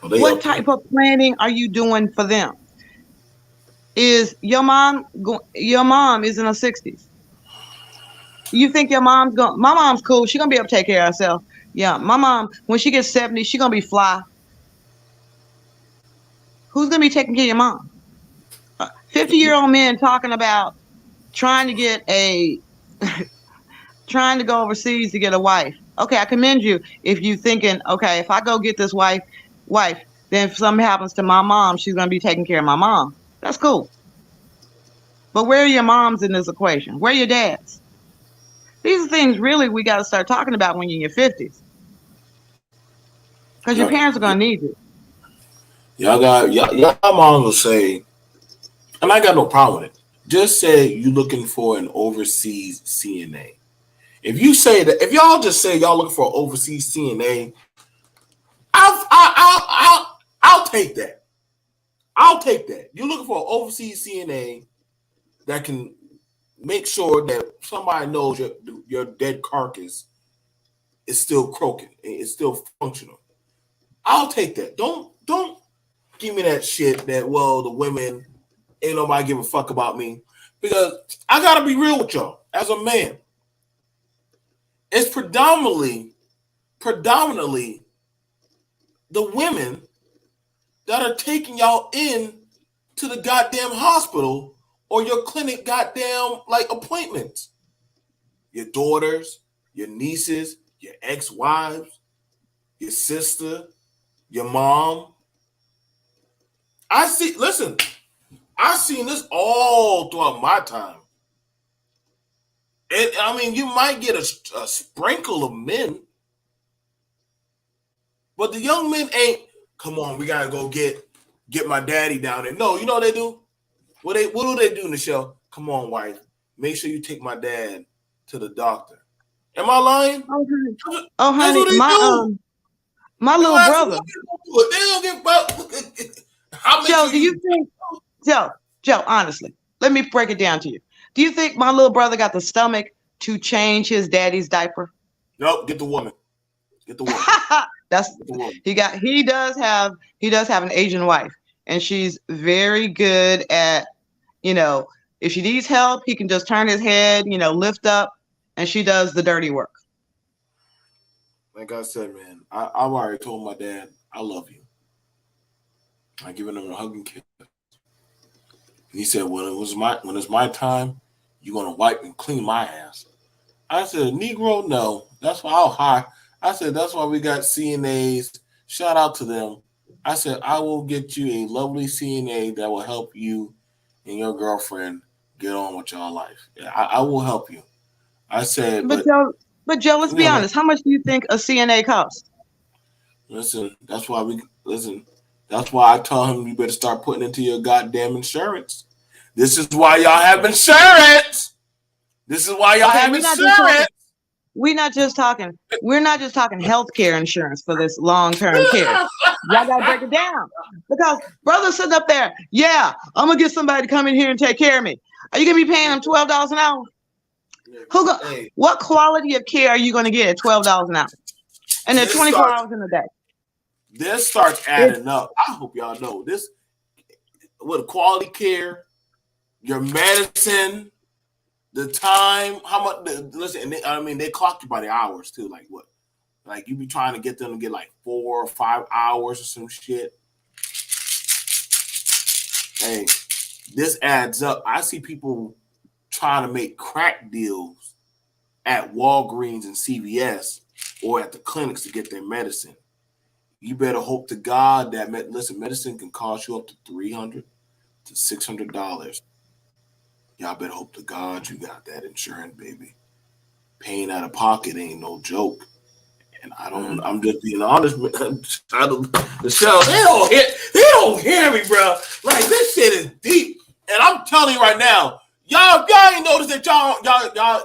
oh, they What up there. type of planning are you doing for them? Is your mom your mom is in her 60s? You think your mom's going? My mom's cool. She gonna be able to take care of herself. Yeah, my mom when she gets 70, she gonna be fly. Who's gonna be taking care of your mom? 50-year-old men talking about trying to get a trying to go overseas to get a wife. Okay, I commend you if you thinking, okay, if I go get this wife, then if something happens to my mom, she's gonna be taking care of my mom. That's cool. But where are your moms in this equation? Where are your dads? These are things really we got to start talking about when you're in your 50s, because your Y'all, parents are gonna need you. y'all moms will say, and I got no problem with it. Just say you looking for an overseas CNA. If you say that, if y'all just say y'all looking for an overseas CNA, I'll take that. I'll take that. You're looking for an overseas CNA that can make sure that somebody knows your dead carcass is still croaking, it's still functional. I'll take that. Don't give me that shit that, well, the women ain't nobody give a fuck about me, because I gotta be real with y'all as a man. It's predominantly the women that are taking y'all in to the goddamn hospital or your clinic goddamn like appointments. Your daughters, your nieces, your ex-wives, your sister, your mom. Listen, I've seen this all throughout my time. And I mean, you might get a sprinkle of men, but the young men ain't, come on, we gotta go get my daddy down there. No, you know what they do? What do they do in the show? Come on, wife. Make sure you take my dad to the doctor. Am I lying? Oh honey, oh That's honey, what they do. my They little gonna ask brother, women to do it. They don't give about. I'll make Joe. sure Do you you. think Joe? Joe, honestly, let me break it down to you. Do you think my little brother got the stomach to change his daddy's diaper? Nope. Get the woman. Get the woman. That's Get the woman. he does have an Asian wife, and she's very good at, you know, if she needs help, he can just turn his head, lift up, and she does the dirty work. Like I said, man, I've already told my dad I love you. I given him a hug and kiss. And he said, when it's my time, you're gonna wipe and clean my ass. I said, Negro, no. That's why I'll hire. I said, that's why we got CNAs. Shout out to them. I said, I will get you a lovely CNA that will help you and your girlfriend get on with your life. I will help you. I said, But but Joe, but Joe, let's be yeah, man, honest. How much do you think a CNA costs? listen, That's why I tell him you better start putting into your goddamn insurance. This is why y'all have insurance. This is why y'all Okay, have we're not just insurance. talking. We're not just talking. We're not just talking health care insurance for this long-term care. Y'all gotta break it down, because brother's sitting up there. Yeah, I'm gonna get somebody to come in here and take care of me. Are you gonna be paying them $12 an hour? Hey, What quality of care are you gonna get at $12 an hour? And they're this 24 starts hours in a day. this starts It's, adding up. I hope y'all know this with quality care, your medicine, the time, how much. Listen, I mean, they clock you by the hours too. Like what? Like you be trying to get them to get like 4 or 5 hours or some shit. Hey, this adds up. I see people trying to make crack deals at Walgreens and CVS or at the clinics to get their medicine. You better hope to God that medicine can cost you up to $300 to $600. Y'all better hope to God you got that insurance, baby. Paying out of pocket ain't no joke. And I'm just being honest with the show. They don't hear me, bro. Like this shit is deep. And I'm telling you right now, y'all ain't noticed that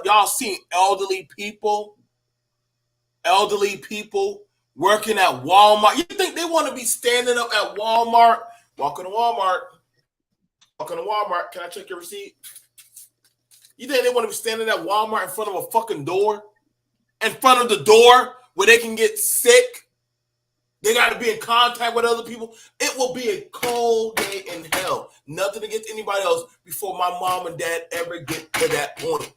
y'all seen elderly people working at Walmart. You think they want to be standing up at Walmart, walking to Walmart? Can I check your receipt? You think they want to be standing at Walmart in front of a fucking door? In front of the door where they can get sick? They got to be in contact with other people. It will be a cold day in hell. Nothing against anybody else before my mom and dad ever get to that point.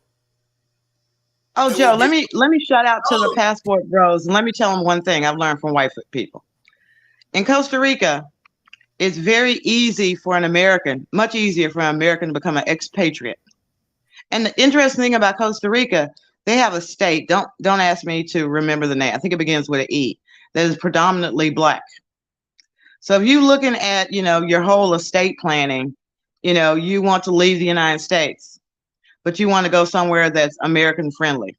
Oh, Joe, let me shout out to the passport bros and let me tell them one thing I've learned from white people. In Costa Rica, it's very easy for an American, much easier for an American to become an expatriate. And the interesting thing about Costa Rica, they have a state. Don't ask me to remember the name. I think it begins with an E. That is predominantly Black. So if you're looking at, your whole estate planning, you want to leave the United States, but you want to go somewhere that's American friendly,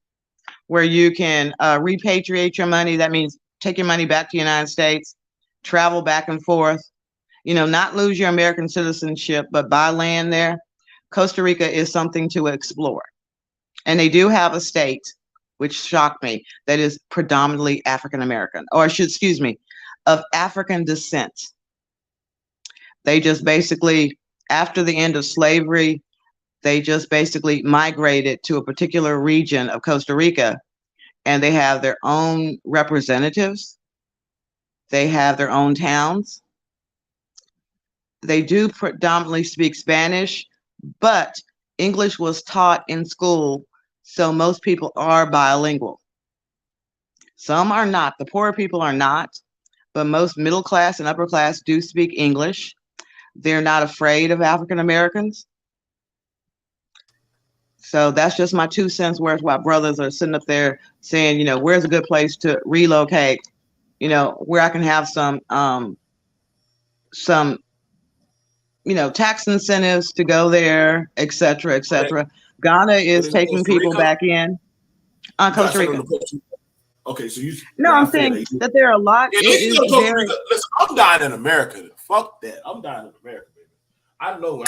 where you can repatriate your money. That means take your money back to the United States, travel back and forth, not lose your American citizenship, but buy land there. Costa Rica is something to explore. And they do have a state, which shocked me, that is predominantly African American, of African descent. They just basically, after the end of slavery, they just basically migrated to a particular region of Costa Rica, and they have their own representatives. They have their own towns. They do predominantly speak Spanish, but English was taught in school, so most people are bilingual. Some are not. The poorer people are not, but most middle class and upper class do speak English. They're not afraid of African Americans. So that's just my 2 cents worth while brothers are sitting up there saying, where's a good place to relocate, where I can have some tax incentives to go there, et cetera, et cetera. Ghana is taking people back in. Costa Rica. Okay, so you. No, I'm saying that there are a lot. Listen, I'm dying in America. Fuck that. I'm dying in America, baby. I know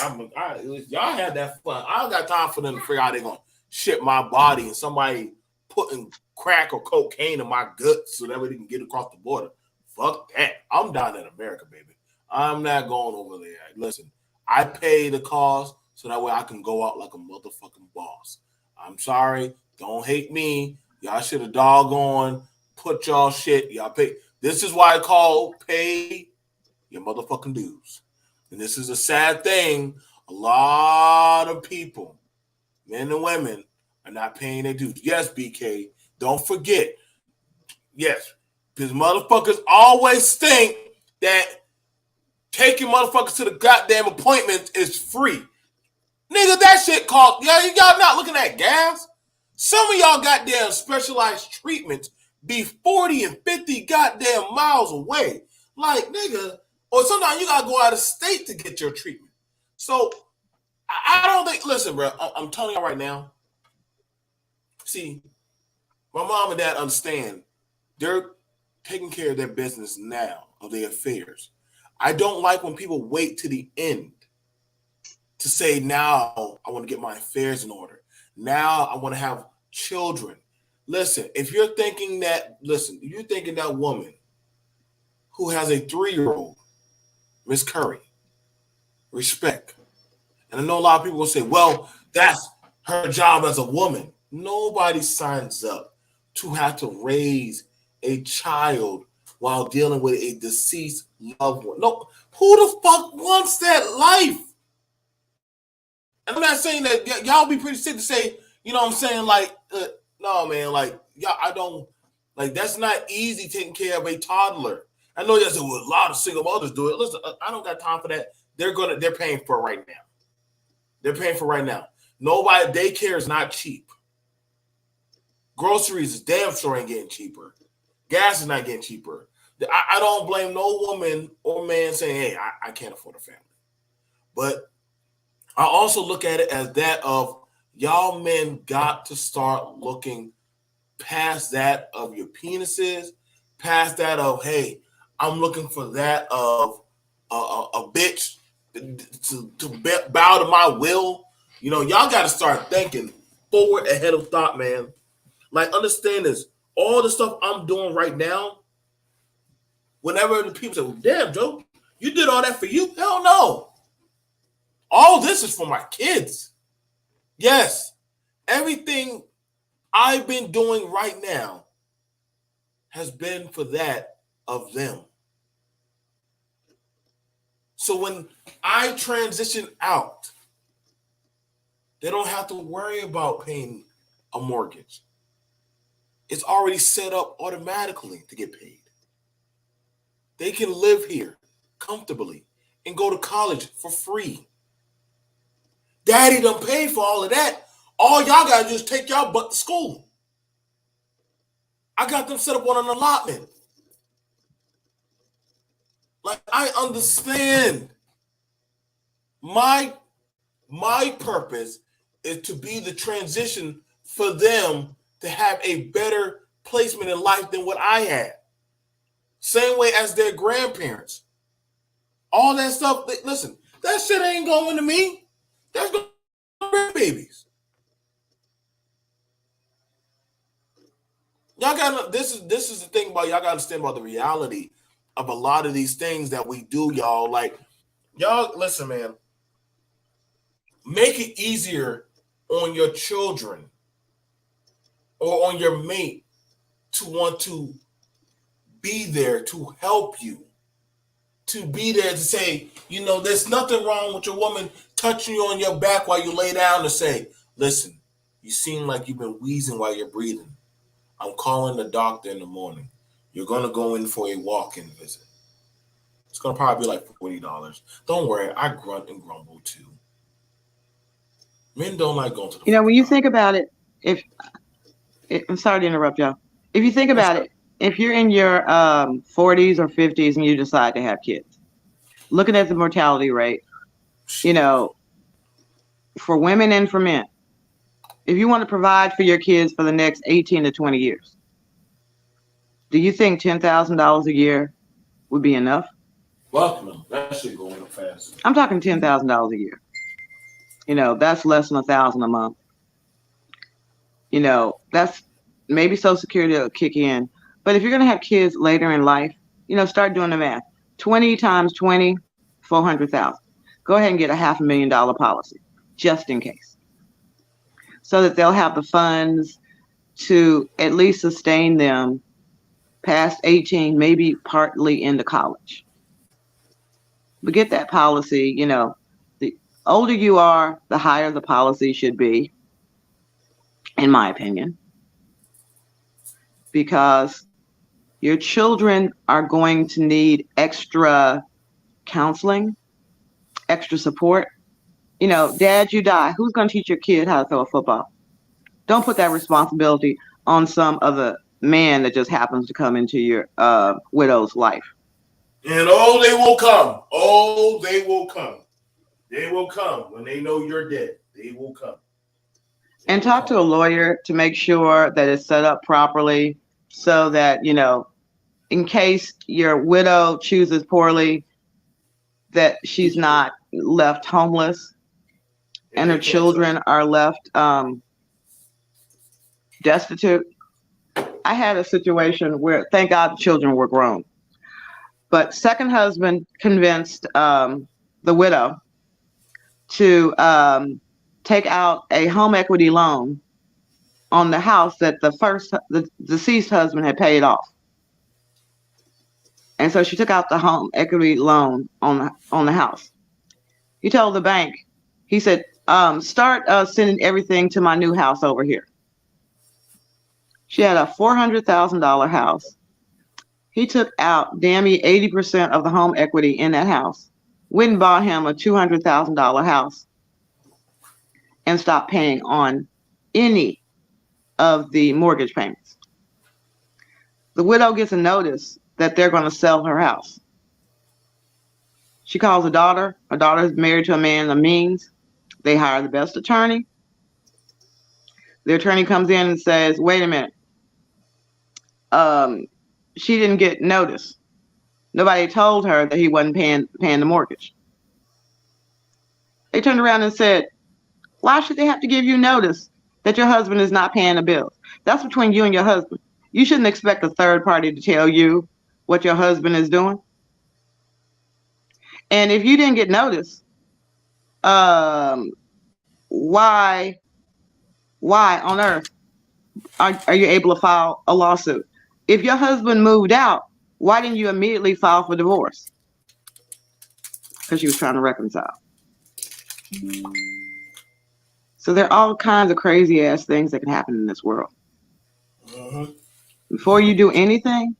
y'all had that fun. I don't got time for them to figure out they're gonna ship my body and somebody putting crack or cocaine in my guts so that way they can get across the border. Fuck that. I'm down in America, baby. I'm not going over there. Listen, I pay the cost so that way I can go out like a motherfucking boss. I'm sorry. Don't hate me. Y'all should have doggone put y'all shit. Y'all pay. This is why I call pay your motherfucking dues. And this is a sad thing. A lot of people, men and women, are not paying their dues. Yes, BK. Don't forget. Yes. Because motherfuckers always think that taking motherfuckers to the goddamn appointment is free. Nigga, that shit cost. Y'all not looking at gas? Some of y'all goddamn specialized treatments be 40 and 50 goddamn miles away. Like, nigga, or sometimes you gotta go out of state to get your treatment. So, I don't think, listen, bro, I'm telling you right now. See, my mom and dad understand. They're taking care of their business now, of their affairs. I don't like when people wait to the end to say, now I want to get my affairs in order. Now I want to have children. Listen, if you're thinking that woman who has a 3-year-old, Miss Currie, respect. And I know a lot of people will say, well, that's her job as a woman. Nobody signs up to have to raise a child while dealing with a deceased loved one. No, who the fuck wants that life? And I'm not saying that y'all be pretty sick to say, you know what I'm saying? Like, no, man, like, y'all, I don't Like that's not easy taking care of a toddler. I know there's a lot of single mothers do it. Listen, I don't got time for that. They're paying for it right now. They're paying for it right now. Nobody daycare is not cheap. Groceries is damn sure ain't getting cheaper. Gas is not getting cheaper. I don't blame no woman or man saying, hey, I can't afford a family. But I also look at it as that of y'all men got to start looking past that of your penises, past that of, hey, I'm looking for that of a bitch to bow to my will. You know, y'all got to start thinking forward ahead of thought, man. Like, understand this. All the stuff I'm doing right now, whenever the people say, well, damn, Joe, you did all that for you? Hell no. All this is for my kids. Yes. Everything I've been doing right now has been for that of them. So when I transition out, they don't have to worry about paying a mortgage. It's already set up automatically to get paid. They can live here comfortably and go to college for free. Daddy done paid for all of that. All y'all gotta do is take y'all butt to school. I got them set up on an allotment. Like, I understand. My purpose is to be the transition for them to have a better placement in life than what I had. Same way as their grandparents. All that stuff, listen, that shit ain't going to me. That's going to babies. Y'all got this is the thing about y'all got to understand about the reality of a lot of these things that we do, y'all. Like, y'all, listen, man. Make it easier on your children or on your mate to want to be there to help you, to be there to say, you know, there's nothing wrong with your woman touching you on your back while you lay down to say, listen, you seem like you've been wheezing while you're breathing. I'm calling the doctor in the morning. You're going to go in for a walk-in visit. It's going to probably be like $40. Don't worry, I grunt and grumble too. Men don't like going to the You know, when you think doctor. about it, if I'm sorry to interrupt y'all. If you think about it, if you're in your 40s or 50s and you decide to have kids, looking at the mortality rate, you know, for women and for men, if you want to provide for your kids for the next 18 to 20 years, do you think $10,000 a year would be enough? Well, no, that shit going up fast. I'm talking $10,000 a year. You know, that's less than $1,000 a month. You know, that's maybe Social Security will kick in. But if you're going to have kids later in life, you know, start doing the math. 20 times 20, 400,000. Go ahead and get a $500,000 policy, just in case, so that they'll have the funds to at least sustain them past 18, maybe partly into college. But get that policy, you know, the older you are, the higher the policy should be, in my opinion, because your children are going to need extra counseling, extra support. You know, dad, you die. Who's going to teach your kid how to throw a football? Don't put that responsibility on some other man that just happens to come into your widow's life. And oh, they will come. Oh, they will come. They will come when they know you're dead. They will come. And talk to a lawyer to make sure that it's set up properly so that, you know, in case your widow chooses poorly, that she's not left homeless and her children are left destitute. I had a situation where, thank God, the children were grown. But second husband convinced the widow to take out a home equity loan on the house that the deceased husband had paid off. And so she took out the home equity loan on the house. He told the bank, he said, start sending everything to my new house over here. She had a $400,000 house. He took out damn 80% of the home equity in that house, went and bought him a $200,000 house, and stopped paying on any of the mortgage payments. The widow gets a notice that they're going to sell her house. She calls her daughter. Her daughter is married to a man of means. They hire the best attorney. The attorney comes in and says, wait a minute. She didn't get notice. Nobody told her that he wasn't paying the mortgage. They turned around and said, why should they have to give you notice that your husband is not paying the bills? That's between you and your husband. You shouldn't expect a third party to tell you what your husband is doing. And if you didn't get notice, um, why on earth are you able to file a lawsuit? If your husband moved out, why didn't you immediately file for divorce? Because she was trying to reconcile. So there are all kinds of crazy ass things that can happen in this world. Before you do anything,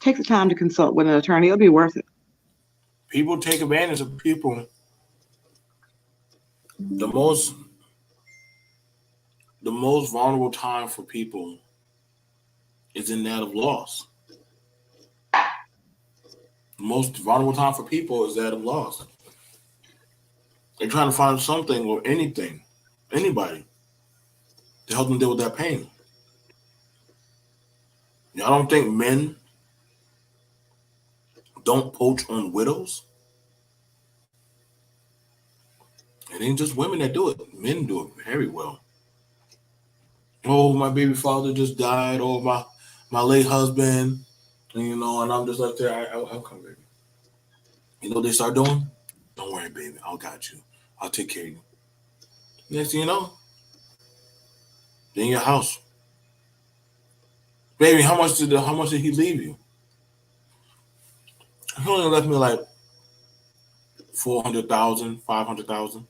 take the time to consult with an attorney. It'll be worth it. People take advantage of people. The most vulnerable time for people is in that of loss. The most vulnerable time for people is that of loss. They're trying to find something or anything, anybody, to help them deal with that pain. I don't think men don't poach on widows. It ain't just women that do it. Men do it very well. Oh, my baby father just died. Oh, my late husband. And I'm just up there. I'll come, baby. You know what they start doing? Don't worry, baby. I got you. I'll take care of you. Next thing you know, they're in your house. Baby, how much did he leave you? He only left me like 400,000, 500,000.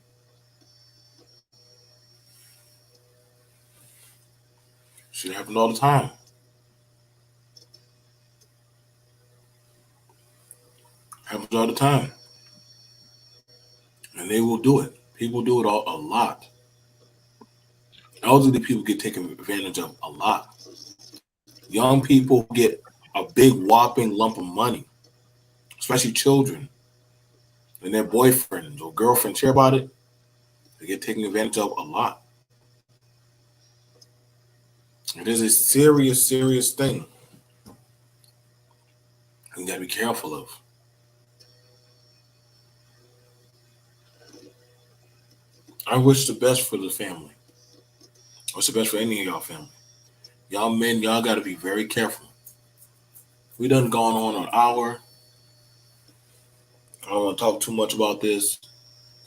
Shit happens all the time. Happens all the time. And they will do it. People do it a lot. Elderly people get taken advantage of a lot. Young people get a big whopping lump of money, especially children, and their boyfriends or girlfriends hear about it. They get taken advantage of a lot. It is a serious, serious thing. You gotta be careful of. I wish the best for the family. What's the best for any of y'all family? Y'all men, y'all gotta be very careful. We done gone on an hour. I don't want to talk too much about this.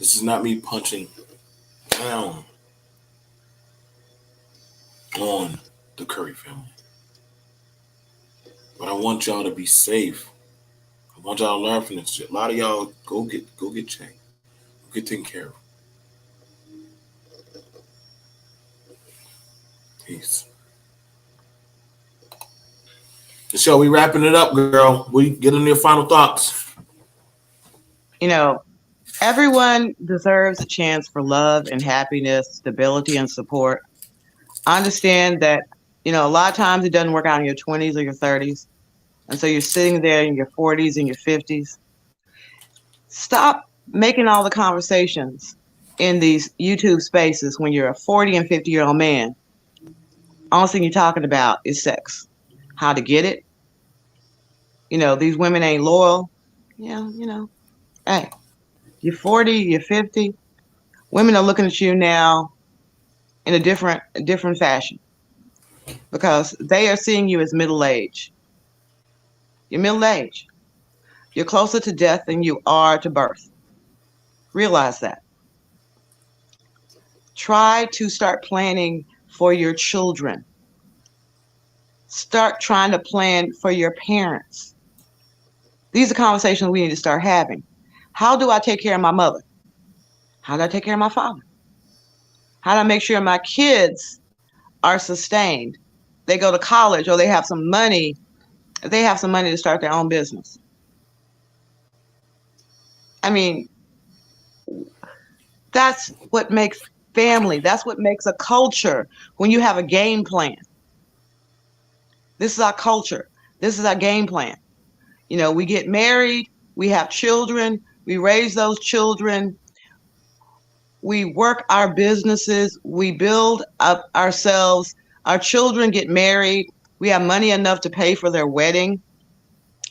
This is not me punching down on the Currie family. But I want y'all to be safe. I want y'all to learn from this shit. A lot of y'all go get checked. Go get taken care of. Peace. So we wrapping it up, girl. We get in your final thoughts. Everyone deserves a chance for love and happiness, stability and support. I understand that, a lot of times it doesn't work out in your 20s or your 30s. And so you're sitting there in your 40s and your 50s. Stop making all the conversations in these YouTube spaces when you're a 40 and 50-year-old man. Only thing you're talking about is sex. How to get it. These women ain't loyal. Yeah, hey, you're 40, you're 50. Women are looking at you now in a different fashion because they are seeing you as middle age. You're middle age. You're closer to death than you are to birth. Realize that. Try to start planning for your children. Start trying to plan for your parents. These are conversations we need to start having. How do I take care of my mother? How do I take care of my father? How do I make sure my kids are sustained they go to college, or they have some money, they have some money to start their own business. I mean, that's what makes family. That's what makes a culture, when you have a game plan. This is our culture. This is our game plan. We get married, we have children, we raise those children, we work our businesses, we build up ourselves. Our children get married. We have money enough to pay for their wedding.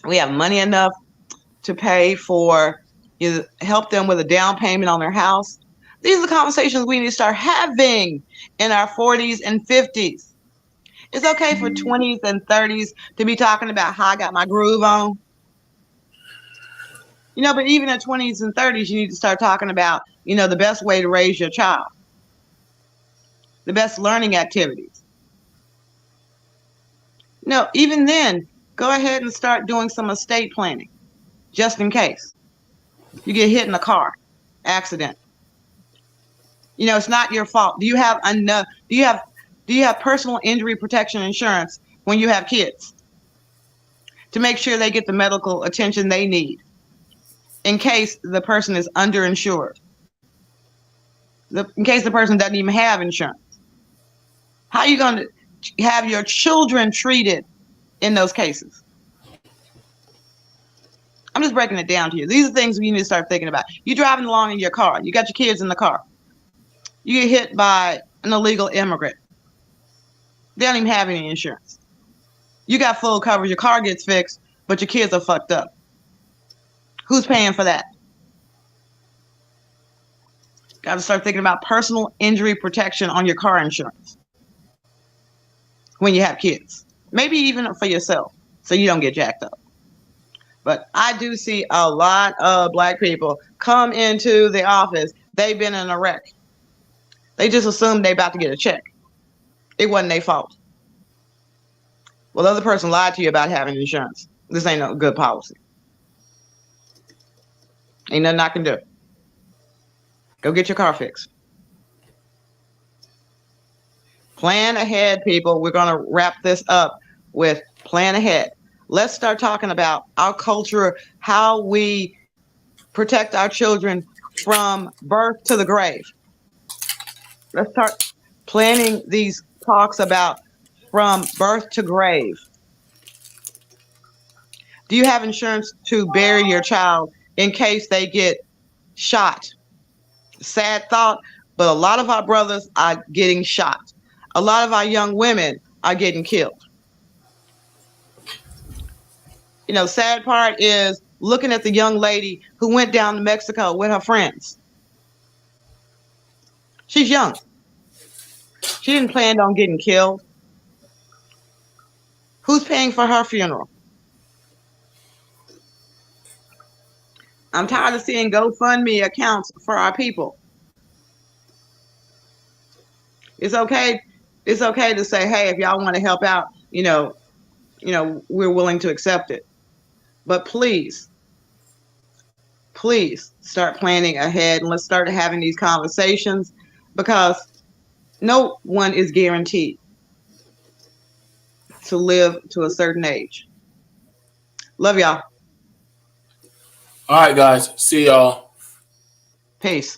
We have money enough to pay for, help them with a down payment on their house. These are the conversations we need to start having in our 40s and 50s. It's okay for 20s and 30s to be talking about how I got my groove on. But even at 20s and 30s, you need to start talking about, the best way to raise your child, the best learning activities. No, even then, go ahead and start doing some estate planning, just in case you get hit in a car accident. It's not your fault. Do you have enough? Do you have personal injury protection insurance when you have kids, to make sure they get the medical attention they need in case the person is underinsured, in case the person doesn't even have insurance? How are you going to have your children treated in those cases? I'm just breaking it down to you. These are things you need to start thinking about. You're driving along in your car. You got your kids in the car. You get hit by an illegal immigrant. They don't even have any insurance. You got full coverage. Your car gets fixed, but your kids are fucked up. Who's paying for that? Got to start thinking about personal injury protection on your car insurance when you have kids. Maybe even for yourself, so you don't get jacked up. But I do see a lot of Black people come into the office. They've been in a wreck. They just assumed they about to get a check. It wasn't their fault. Well, the other person lied to you about having insurance. This ain't no good policy. Ain't nothing I can do. Go get your car fixed. Plan ahead, people. We're going to wrap this up with plan ahead. Let's start talking about our culture, how we protect our children from birth to the grave. Let's start planning these talks about from birth to grave. Do you have insurance to bury your child in case they get shot? Sad thought, but a lot of our brothers are getting shot. A lot of our young women are getting killed. Sad part is looking at the young lady who went down to Mexico with her friends. She's young. She didn't plan on getting killed. Who's paying for her funeral? I'm tired of seeing GoFundMe accounts for our people. It's okay. It's okay to say, hey, if y'all want to help out, we're willing to accept it. But please start planning ahead, and let's start having these conversations, because no one is guaranteed to live to a certain age. Love y'all. All right, guys. See y'all. Peace.